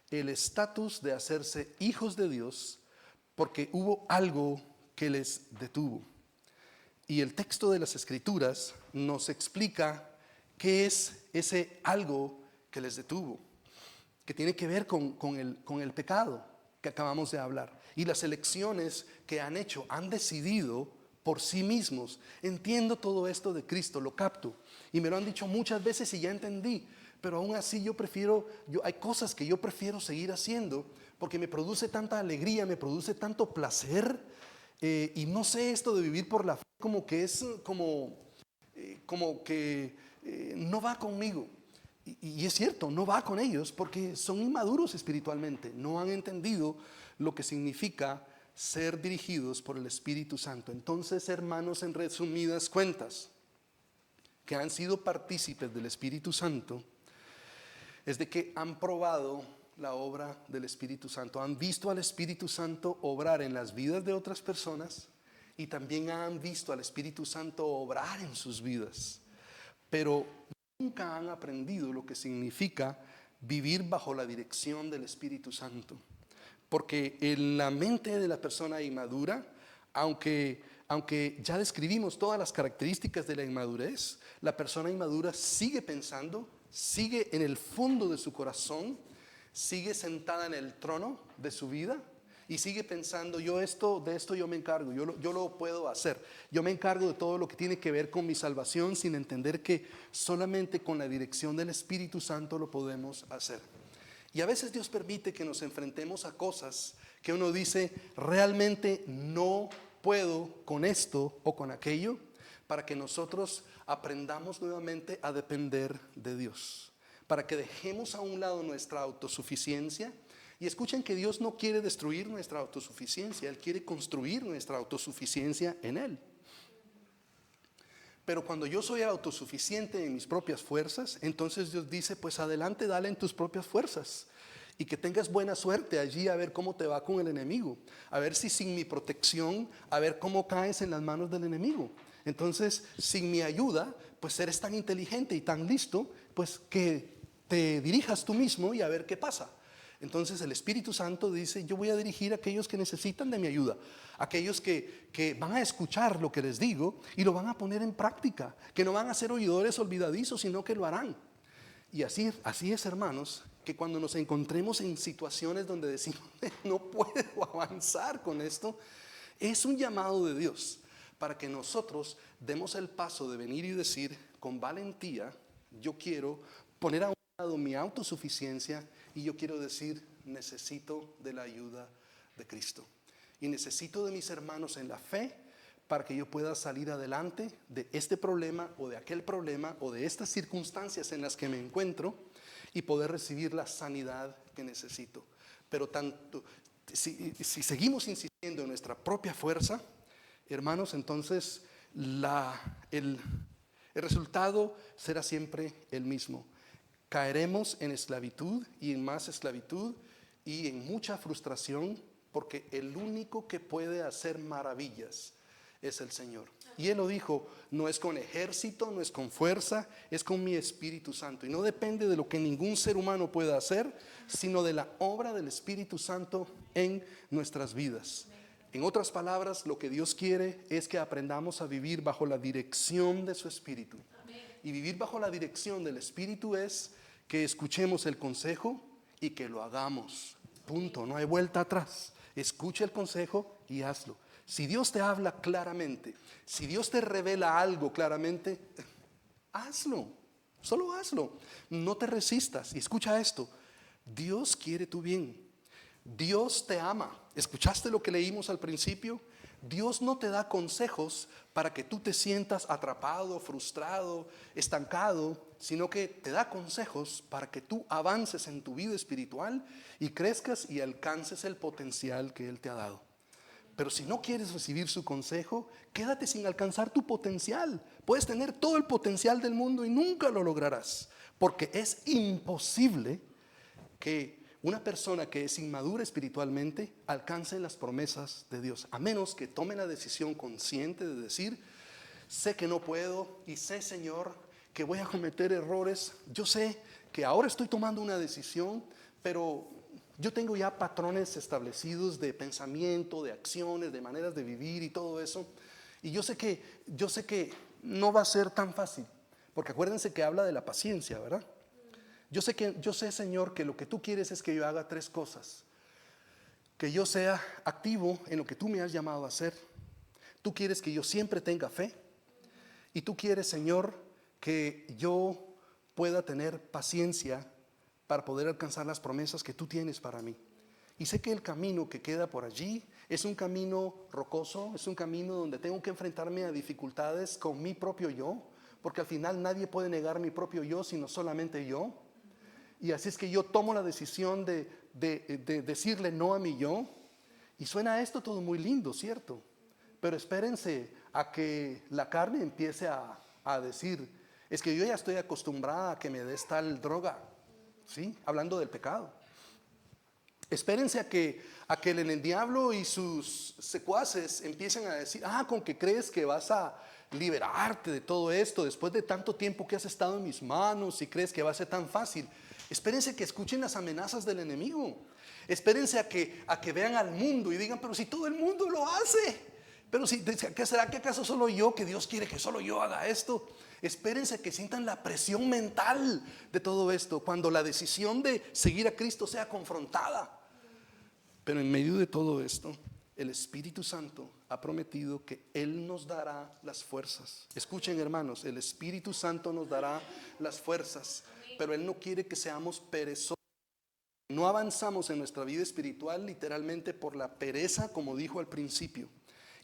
el estatus de hacerse hijos de Dios porque hubo algo que les detuvo. Y el texto de las Escrituras nos explica qué es ese algo que les detuvo, que tiene que ver con el pecado que acabamos de hablar y las elecciones que han hecho, han decidido por sí mismos. Entiendo todo esto de Cristo, lo capto y me lo han dicho muchas veces y ya entendí. Pero aún así hay cosas que yo prefiero seguir haciendo porque me produce tanta alegría, me produce tanto placer, y no sé, esto de vivir por la fe como que es como que no va conmigo. Y es cierto, no va con ellos porque son inmaduros espiritualmente, no han entendido lo que significa ser dirigidos por el Espíritu Santo. Entonces, hermanos, en resumidas cuentas, que han sido partícipes del Espíritu Santo, es de que han probado la obra del Espíritu Santo, han visto al Espíritu Santo obrar en las vidas de otras personas y también han visto al Espíritu Santo obrar en sus vidas, pero nunca han aprendido lo que significa vivir bajo la dirección del Espíritu Santo, porque en la mente de la persona inmadura, aunque ya describimos todas las características de la inmadurez, la persona inmadura sigue pensando, sigue en el fondo de su corazón, sigue sentada en el trono de su vida y sigue pensando, de esto yo me encargo, yo lo puedo hacer, yo me encargo de todo lo que tiene que ver con mi salvación, sin entender que solamente con la dirección del Espíritu Santo lo podemos hacer. Y a veces Dios permite que nos enfrentemos a cosas que uno dice, realmente no puedo con esto o con aquello, para que nosotros aprendamos nuevamente a depender de Dios, para que dejemos a un lado nuestra autosuficiencia. Y escuchen que Dios no quiere destruir nuestra autosuficiencia, Él quiere construir nuestra autosuficiencia en Él. Pero cuando yo soy autosuficiente en mis propias fuerzas, entonces Dios dice, pues adelante, dale en tus propias fuerzas. Y que tengas buena suerte allí a ver cómo te va con el enemigo. A ver si sin mi protección, a ver cómo caes en las manos del enemigo. Entonces, sin mi ayuda, pues eres tan inteligente y tan listo, pues que te dirijas tú mismo y a ver qué pasa. Entonces el Espíritu Santo dice, yo voy a dirigir a aquellos que necesitan de mi ayuda, aquellos que van a escuchar lo que les digo y lo van a poner en práctica, que no van a ser oidores olvidadizos, sino que lo harán. Y así es, hermanos, que cuando nos encontremos en situaciones donde decimos, no puedo avanzar con esto, es un llamado de Dios para que nosotros demos el paso de venir y decir con valentía, yo quiero poner a un lado mi autosuficiencia y yo quiero decir, necesito de la ayuda de Cristo. Y necesito de mis hermanos en la fe para que yo pueda salir adelante de este problema o de aquel problema o de estas circunstancias en las que me encuentro y poder recibir la sanidad que necesito. Pero si seguimos insistiendo en nuestra propia fuerza, hermanos, entonces el resultado será siempre el mismo. Caeremos en esclavitud y en más esclavitud y en mucha frustración, porque el único que puede hacer maravillas es el Señor. Y Él lo dijo, no es con ejército, no es con fuerza, es con mi Espíritu Santo. Y no depende de lo que ningún ser humano pueda hacer, sino de la obra del Espíritu Santo en nuestras vidas. En otras palabras, lo que Dios quiere es que aprendamos a vivir bajo la dirección de su Espíritu. Y vivir bajo la dirección del Espíritu es que escuchemos el consejo y que lo hagamos. Punto, no hay vuelta atrás. Escucha el consejo y hazlo. Si Dios te habla claramente, si Dios te revela algo claramente, hazlo, solo hazlo. No te resistas. Y escucha esto, Dios quiere tu bien. Dios te ama. ¿Escuchaste lo que leímos al principio? Dios no te da consejos para que tú te sientas atrapado, frustrado, estancado, sino que te da consejos para que tú avances en tu vida espiritual y crezcas y alcances el potencial que Él te ha dado. Pero si no quieres recibir su consejo, quédate sin alcanzar tu potencial. Puedes tener todo el potencial del mundo y nunca lo lograrás, porque es imposible que una persona que es inmadura espiritualmente alcance las promesas de Dios, a menos que tome la decisión consciente de decir, sé que no puedo y sé, Señor, que voy a cometer errores. Yo sé que ahora estoy tomando una decisión, pero yo tengo ya patrones establecidos de pensamiento, de acciones, de maneras de vivir y todo eso. Y yo sé que no va a ser tan fácil, porque acuérdense que habla de la paciencia, ¿verdad? Yo sé, Señor, que lo que tú quieres es que yo haga 3 cosas. Que yo sea activo en lo que tú me has llamado a hacer. Tú quieres que yo siempre tenga fe. Y tú quieres, Señor, que yo pueda tener paciencia para poder alcanzar las promesas que tú tienes para mí. Y sé que el camino que queda por allí es un camino rocoso, es un camino donde tengo que enfrentarme a dificultades con mi propio yo, porque al final nadie puede negar mi propio yo, sino solamente yo. Y así es que yo tomo la decisión de decirle no a mi yo. Y suena esto todo muy lindo, ¿cierto? Pero espérense a que la carne empiece a decir, es que yo ya estoy acostumbrada a que me des tal droga, ¿sí? Hablando del pecado. Espérense a que el diablo y sus secuaces empiecen a decir, con que crees que vas a liberarte de todo esto después de tanto tiempo que has estado en mis manos y crees que va a ser tan fácil. Espérense que escuchen las amenazas del enemigo. Espérense a que vean al mundo y digan, pero si todo el mundo lo hace, pero si, ¿qué será que acaso solo yo, que Dios quiere que solo yo haga esto? Espérense que sientan la presión mental de todo esto cuando la decisión de seguir a Cristo sea confrontada. Pero en medio de todo esto, el Espíritu Santo ha prometido que Él nos dará las fuerzas. Escuchen, hermanos, el Espíritu Santo nos dará las fuerzas, pero Él no quiere que seamos perezosos. No avanzamos en nuestra vida espiritual literalmente por la pereza, como dijo al principio.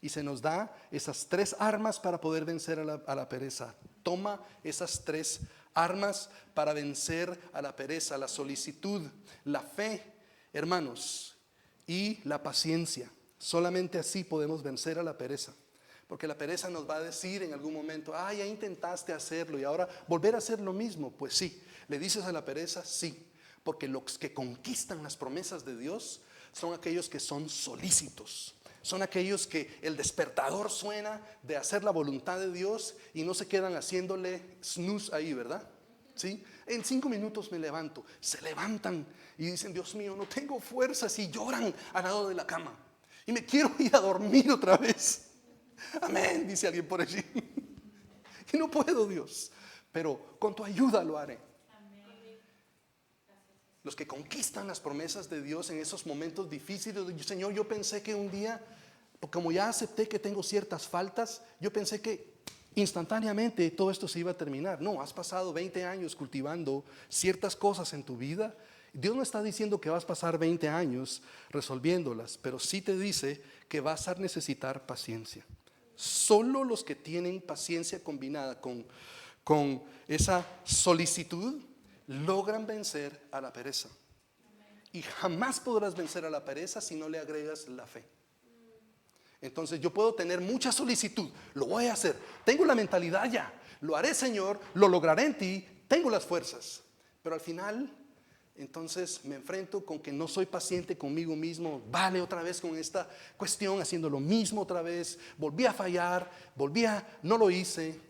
Y se nos da esas 3 armas para poder vencer a la pereza. Toma esas 3 armas para vencer a la pereza: la solicitud, la fe, hermanos, y la paciencia. Solamente así podemos vencer a la pereza. Porque la pereza nos va a decir en algún momento, ya intentaste hacerlo y ahora volver a hacer lo mismo. Pues sí, le dices a la pereza, sí. Porque los que conquistan las promesas de Dios son aquellos que son solícitos. Son aquellos que el despertador suena de hacer la voluntad de Dios y no se quedan haciéndole snooze ahí, ¿verdad? ¿Sí? En 5 minutos me levanto. Se levantan y dicen, Dios mío, no tengo fuerzas, y lloran al lado de la cama. Y me quiero ir a dormir otra vez. Amén, dice alguien por allí. Y no puedo, Dios, pero con tu ayuda lo haré. Los que conquistan las promesas de Dios en esos momentos difíciles, Señor, yo pensé que un día, como ya acepté que tengo ciertas faltas, yo pensé que instantáneamente todo esto se iba a terminar. No, has pasado 20 años cultivando ciertas cosas en tu vida. Dios no está diciendo que vas a pasar 20 años resolviéndolas, pero sí te dice que vas a necesitar paciencia. Solo los que tienen paciencia combinada con esa solicitud logran vencer a la pereza. Y jamás podrás vencer a la pereza si no le agregas la fe. Entonces yo puedo tener mucha solicitud, lo voy a hacer, tengo la mentalidad ya, lo haré, Señor, lo lograré en ti, tengo las fuerzas. Pero al final entonces me enfrento con que no soy paciente conmigo mismo. Vale, otra vez con esta cuestión, haciendo lo mismo otra vez. Volví a fallar, no lo hice.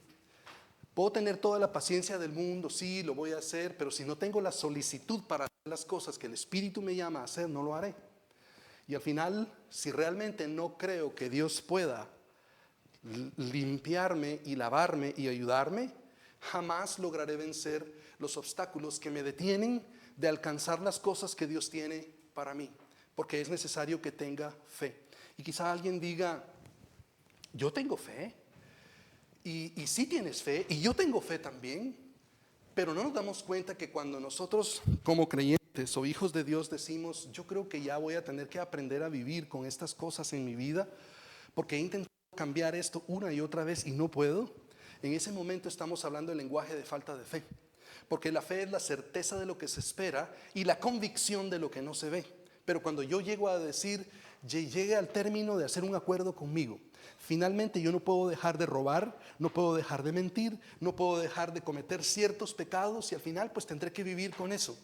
Puedo tener toda la paciencia del mundo, sí, lo voy a hacer, pero si no tengo la solicitud para hacer las cosas que el Espíritu me llama a hacer, no lo haré. Y al final, si realmente no creo que Dios pueda limpiarme y lavarme y ayudarme, jamás lograré vencer los obstáculos que me detienen de alcanzar las cosas que Dios tiene para mí, porque es necesario que tenga fe. Y quizá alguien diga, yo tengo fe, y sí tienes fe, y yo tengo fe también, pero no nos damos cuenta que cuando nosotros como creyentes o hijos de Dios decimos, yo creo que ya voy a tener que aprender a vivir con estas cosas en mi vida, porque he intentado cambiar esto una y otra vez y no puedo. En ese momento estamos hablando del lenguaje de falta de fe, porque la fe es la certeza de lo que se espera y la convicción de lo que no se ve. Pero cuando yo llego a decir, llegué al término de hacer un acuerdo conmigo, finalmente yo no puedo dejar de robar, no puedo dejar de mentir, no puedo dejar de cometer ciertos pecados, y al final pues tendré que vivir con eso.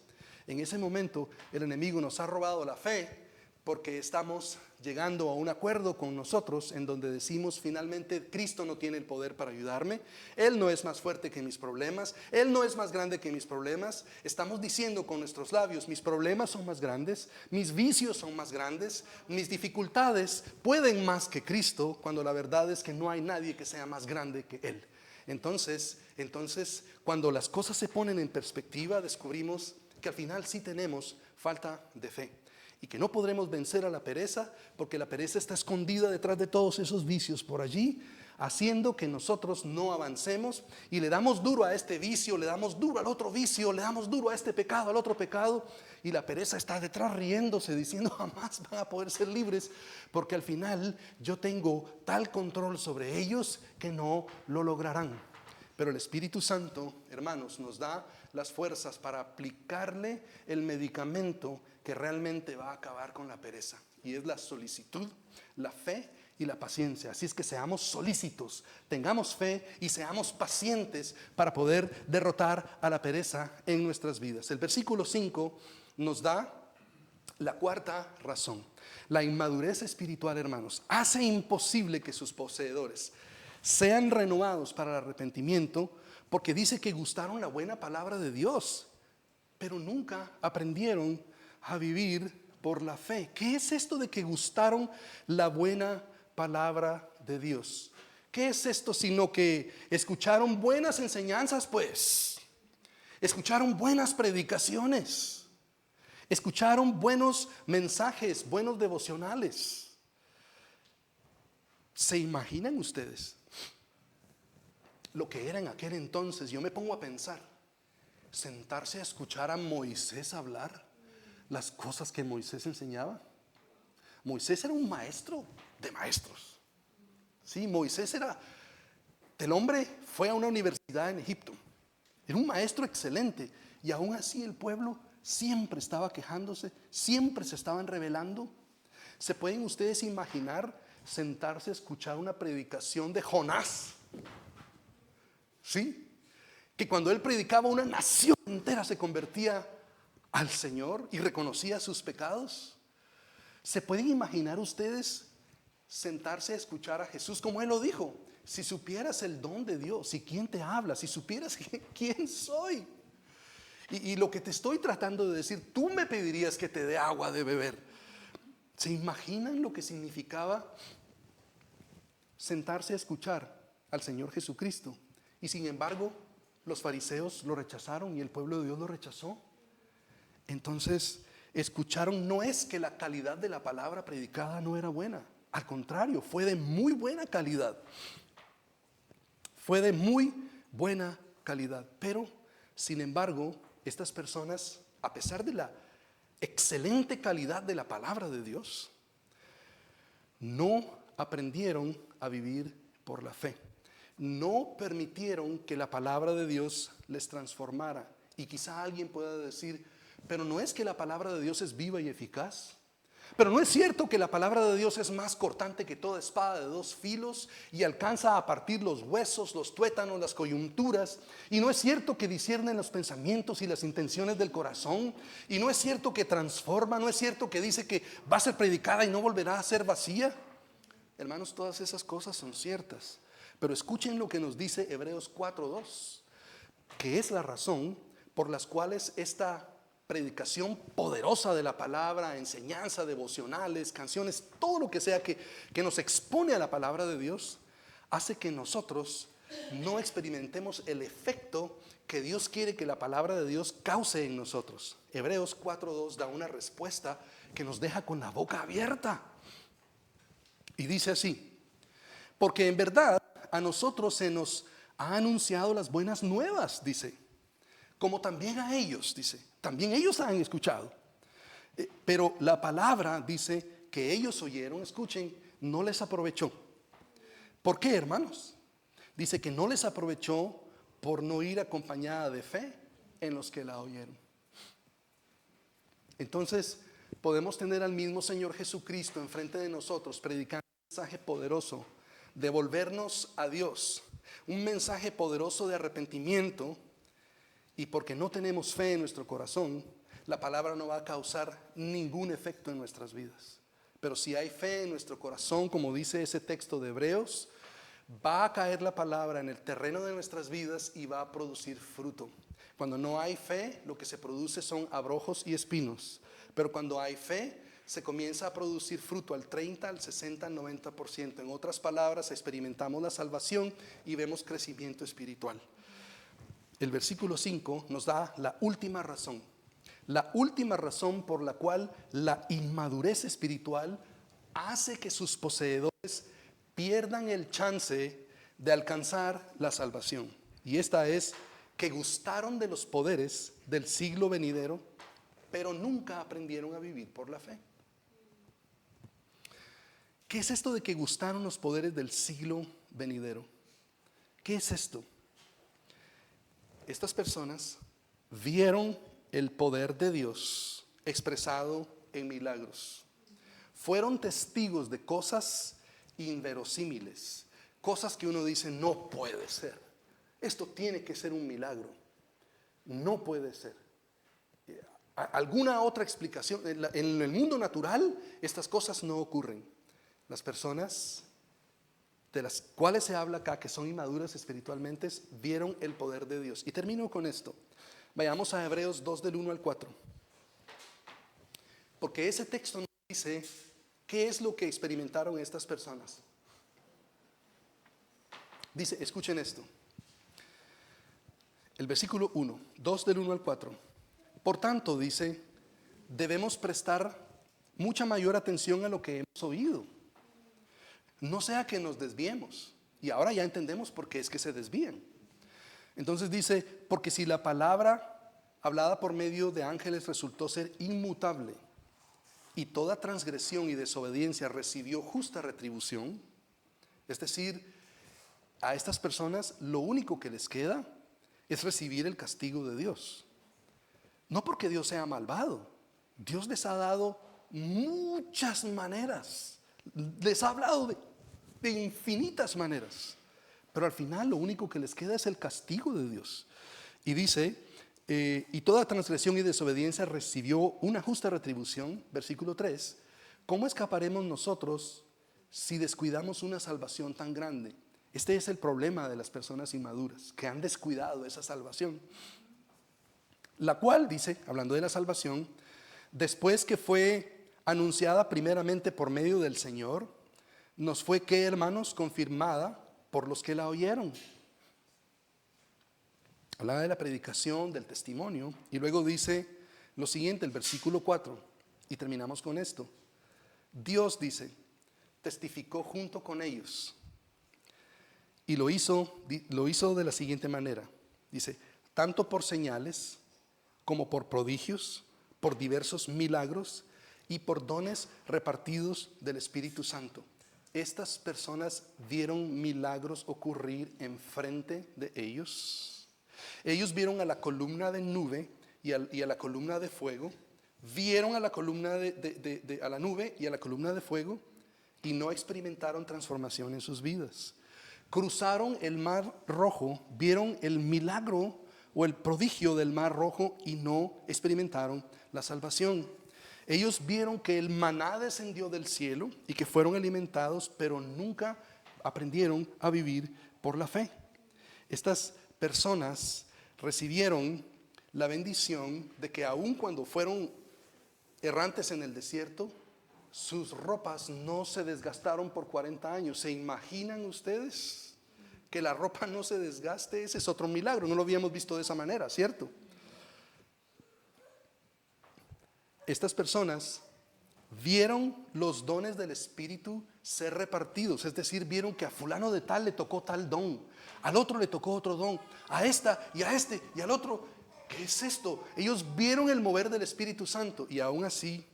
En ese momento el enemigo nos ha robado la fe, porque estamos llegando a un acuerdo con nosotros en donde decimos, finalmente Cristo no tiene el poder para ayudarme, Él no es más fuerte que mis problemas, Él no es más grande que mis problemas. Estamos diciendo con nuestros labios, mis problemas son más grandes, mis vicios son más grandes, mis dificultades pueden más que Cristo, cuando la verdad es que no hay nadie que sea más grande que Él. Entonces, cuando las cosas se ponen en perspectiva, descubrimos que al final sí tenemos falta de fe. Y que no podremos vencer a la pereza, porque la pereza está escondida detrás de todos esos vicios por allí, haciendo que nosotros no avancemos, y le damos duro a este vicio, le damos duro al otro vicio, le damos duro a este pecado, al otro pecado, y la pereza está detrás riéndose, diciendo jamás van a poder ser libres, porque al final yo tengo tal control sobre ellos que no lo lograrán. Pero el Espíritu Santo, hermanos, nos da las fuerzas para aplicarle el medicamento que realmente va a acabar con la pereza, y es la solicitud, la fe y la paciencia. Así es que seamos solícitos, tengamos fe y seamos pacientes para poder derrotar a la pereza en nuestras vidas. El versículo 5 nos da la cuarta razón. La inmadurez espiritual, hermanos, hace imposible que sus poseedores sean renovados para el arrepentimiento, porque dice que gustaron la buena palabra de Dios, pero nunca aprendieron a vivir por la fe. ¿Qué es esto de que gustaron la buena palabra de Dios? ¿Qué es esto sino que escucharon buenas enseñanzas? Pues escucharon buenas predicaciones, escucharon buenos mensajes, buenos devocionales. ¿Se imaginan ustedes lo que era en aquel entonces? Yo me pongo a pensar, sentarse a escuchar a Moisés hablar las cosas que Moisés enseñaba. Moisés era un maestro de maestros. Sí, Moisés el hombre fue a una universidad en Egipto, era un maestro excelente, y aún así el pueblo siempre estaba quejándose, siempre se estaban rebelando. ¿Se pueden ustedes imaginar sentarse a escuchar una predicación de Jonás? ¿Sí? Que cuando él predicaba, una nación entera se convertía al Señor y reconocía sus pecados. ¿Se pueden imaginar ustedes sentarse a escuchar a Jesús como Él lo dijo? Si supieras el don de Dios y quién te habla, si supieras quién soy. Y lo que te estoy tratando de decir, tú me pedirías que te dé agua de beber. ¿Se imaginan lo que significaba sentarse a escuchar al Señor Jesucristo? Y sin embargo, los fariseos lo rechazaron y el pueblo de Dios lo rechazó. Entonces, escucharon, no es que la calidad de la palabra predicada no era buena, al contrario, fue de muy buena calidad. Fue de muy buena calidad. Pero, sin embargo, estas personas, a pesar de la excelente calidad de la palabra de Dios, no aprendieron a vivir por la fe. No permitieron que la palabra de Dios les transformara. Y quizá alguien pueda decir, pero no es que la palabra de Dios es viva y eficaz. Pero no es cierto que la palabra de Dios es más cortante que toda espada de dos filos y alcanza a partir los huesos, los tuétanos, las coyunturas. Y no es cierto que discierne los pensamientos y las intenciones del corazón. Y no es cierto que transforma, no es cierto que dice que va a ser predicada y no volverá a ser vacía. Hermanos, todas esas cosas son ciertas. Pero escuchen lo que nos dice Hebreos 4:2, que es la razón por las cuales esta predicación poderosa de la palabra, enseñanza, devocionales, canciones, todo lo que sea que nos expone a la palabra de Dios, hace que nosotros no experimentemos el efecto que Dios quiere que la palabra de Dios cause en nosotros. Hebreos 4:2 da una respuesta que nos deja con la boca abierta. Y dice así: porque en verdad a nosotros se nos ha anunciado las buenas nuevas, dice, como también a ellos, dice, también ellos han escuchado. Pero la palabra, dice, que ellos oyeron, escuchen, no les aprovechó. ¿Por qué, hermanos? Dice que no les aprovechó por no ir acompañada de fe en los que la oyeron. Entonces, podemos tener al mismo Señor Jesucristo enfrente de nosotros, predicando un mensaje poderoso de volvernos a Dios, un mensaje poderoso de arrepentimiento, y porque no tenemos fe en nuestro corazón, la palabra no va a causar ningún efecto en nuestras vidas. Pero si hay fe en nuestro corazón, como dice ese texto de Hebreos, va a caer la palabra en el terreno de nuestras vidas y va a producir fruto. Cuando no hay fe, lo que se produce son abrojos y espinos. Pero cuando hay fe, se comienza a producir fruto al 30, al 60, al 90%. En otras palabras, experimentamos la salvación y vemos crecimiento espiritual. El versículo 5 nos da la última razón por la cual la inmadurez espiritual hace que sus poseedores pierdan el chance de alcanzar la salvación. Y esta es que gustaron de los poderes del siglo venidero, pero nunca aprendieron a vivir por la fe. ¿Qué es esto de que gustaron los poderes del siglo venidero? ¿Qué es esto? Estas personas vieron el poder de Dios expresado en milagros. Fueron testigos de cosas inverosímiles, cosas que uno dice no puede ser. Esto tiene que ser un milagro. No puede ser. ¿Alguna otra explicación? En el mundo natural estas cosas no ocurren. Las personas de las cuales se habla acá, que son inmaduras espiritualmente, vieron el poder de Dios. Y termino con esto. Vayamos a Hebreos 2 del 1 al 4. Porque ese texto nos dice qué es lo que experimentaron estas personas. Dice, escuchen esto. El versículo 1, 2 del 1 al 4. Por tanto, dice, debemos prestar mucha mayor atención a lo que hemos oído. No sea que nos desviemos. Y ahora ya entendemos por qué es que se desvían. Entonces dice, porque si la palabra hablada por medio de ángeles resultó ser inmutable, y toda transgresión y desobediencia recibió justa retribución, es decir, a estas personas lo único que les queda es recibir el castigo de Dios. No porque Dios sea malvado. Dios les ha dado muchas maneras. Les ha hablado de infinitas maneras. Pero al final lo único que les queda es el castigo de Dios. Y dice, y toda transgresión y desobediencia recibió una justa retribución. Versículo 3. ¿Cómo escaparemos nosotros si descuidamos una salvación tan grande? Este es el problema de las personas inmaduras, que han descuidado esa salvación. La cual, dice, hablando de la salvación, después que fue anunciada primeramente por medio del Señor, nos fue, ¿qué, hermanos? Confirmada por los que la oyeron. Hablaba de la predicación, del testimonio, y luego dice lo siguiente, el versículo 4, y terminamos con esto. Dios, dice, testificó junto con ellos, y lo hizo de la siguiente manera. Dice, tanto por señales como por prodigios, por diversos milagros y por dones repartidos del Espíritu Santo. Estas personas vieron milagros ocurrir enfrente de ellos. Ellos vieron a la columna de nube y a la columna de fuego vieron a la columna a la nube y a la columna de fuego y no experimentaron transformación en sus vidas. Cruzaron el mar rojo, vieron el milagro o el prodigio del mar rojo y no experimentaron la salvación. Ellos vieron que el maná descendió del cielo y que fueron alimentados, pero nunca aprendieron a vivir por la fe. Estas personas recibieron la bendición de que aun cuando fueron errantes en el desierto, sus ropas no se desgastaron por 40 años. ¿Se imaginan ustedes que la ropa no se desgaste? Ese es otro milagro, no lo habíamos visto de esa manera, ¿cierto? Estas personas vieron los dones del Espíritu ser repartidos, es decir, vieron que a fulano de tal le tocó tal don, al otro le tocó otro don, a esta y a este y al otro. ¿Qué es esto? Ellos vieron el mover del Espíritu Santo y aún así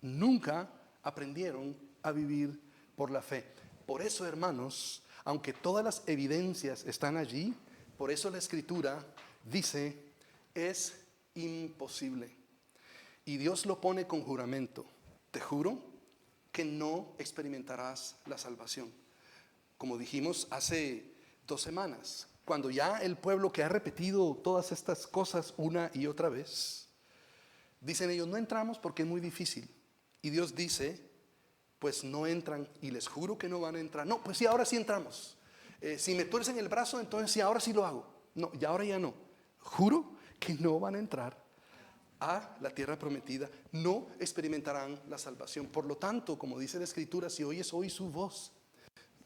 nunca aprendieron a vivir por la fe. Por eso, hermanos, aunque todas las evidencias están allí, por eso la Escritura dice, es imposible. Y Dios lo pone con juramento. Te juro que no experimentarás la salvación. Como dijimos hace 2 semanas, cuando ya el pueblo que ha repetido todas estas cosas una y otra vez, dicen ellos, no entramos porque es muy difícil. Y Dios dice, pues no entran y les juro que no van a entrar. No, pues sí, ahora sí entramos. Si me tuercen el brazo, entonces sí, ahora sí lo hago. No, y ahora ya no. Juro que no van a entrar a la tierra prometida, no experimentarán la salvación. Por lo tanto, como dice la Escritura, si oyes hoy su voz,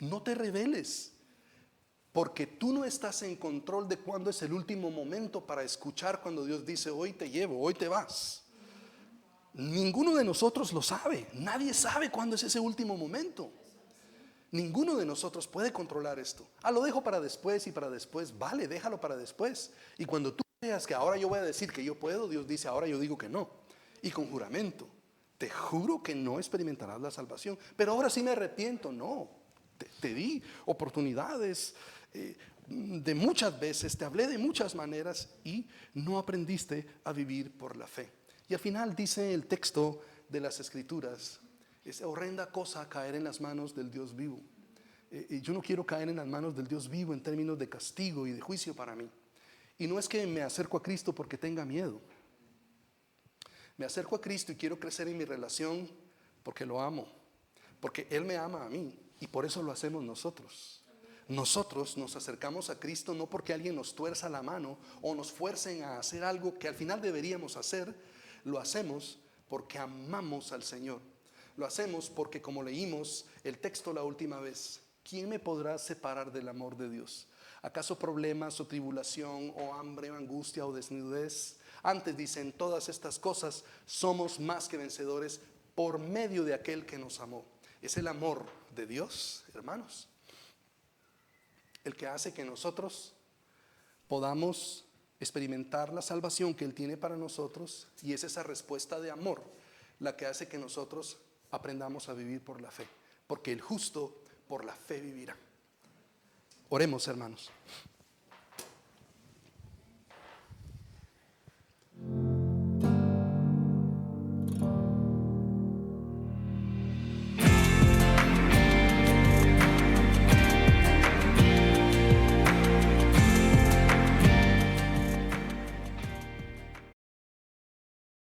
no te rebeles, porque tú no estás en control de cuándo es el último momento para escuchar cuando Dios dice, hoy te llevo, hoy te vas. Ninguno de nosotros lo sabe, nadie sabe cuándo es ese último momento. Ninguno de nosotros puede controlar esto. Lo dejo para después y para después. Vale, déjalo para después. Y cuando tú creas que ahora yo voy a decir que yo puedo, Dios dice, ahora yo digo que no. Y con juramento, te juro que no experimentarás la salvación. Pero ahora sí me arrepiento. No, te di oportunidades de muchas veces, te hablé de muchas maneras y no aprendiste a vivir por la fe. Y al final dice el texto de las Escrituras, es horrenda cosa caer en las manos del Dios vivo. Yo no quiero caer en las manos del Dios vivo en términos de castigo y de juicio para mí. Y no es que me acerco a Cristo porque tenga miedo. Me acerco a Cristo y quiero crecer en mi relación porque lo amo. Porque Él me ama a mí y por eso lo hacemos nosotros. Nosotros nos acercamos a Cristo no porque alguien nos tuerza la mano o nos fuercen a hacer algo que al final deberíamos hacer. Lo hacemos porque amamos al Señor. Lo hacemos porque, como leímos el texto la última vez, ¿quién me podrá separar del amor de Dios? ¿Acaso problemas o tribulación o hambre o angustia o desnudez? Antes dicen, todas estas cosas somos más que vencedores por medio de aquel que nos amó. Es el amor de Dios, hermanos, el que hace que nosotros podamos experimentar la salvación que Él tiene para nosotros, y es esa respuesta de amor la que hace que nosotros aprendamos a vivir por la fe, porque el justo por la fe vivirá. Oremos, hermanos.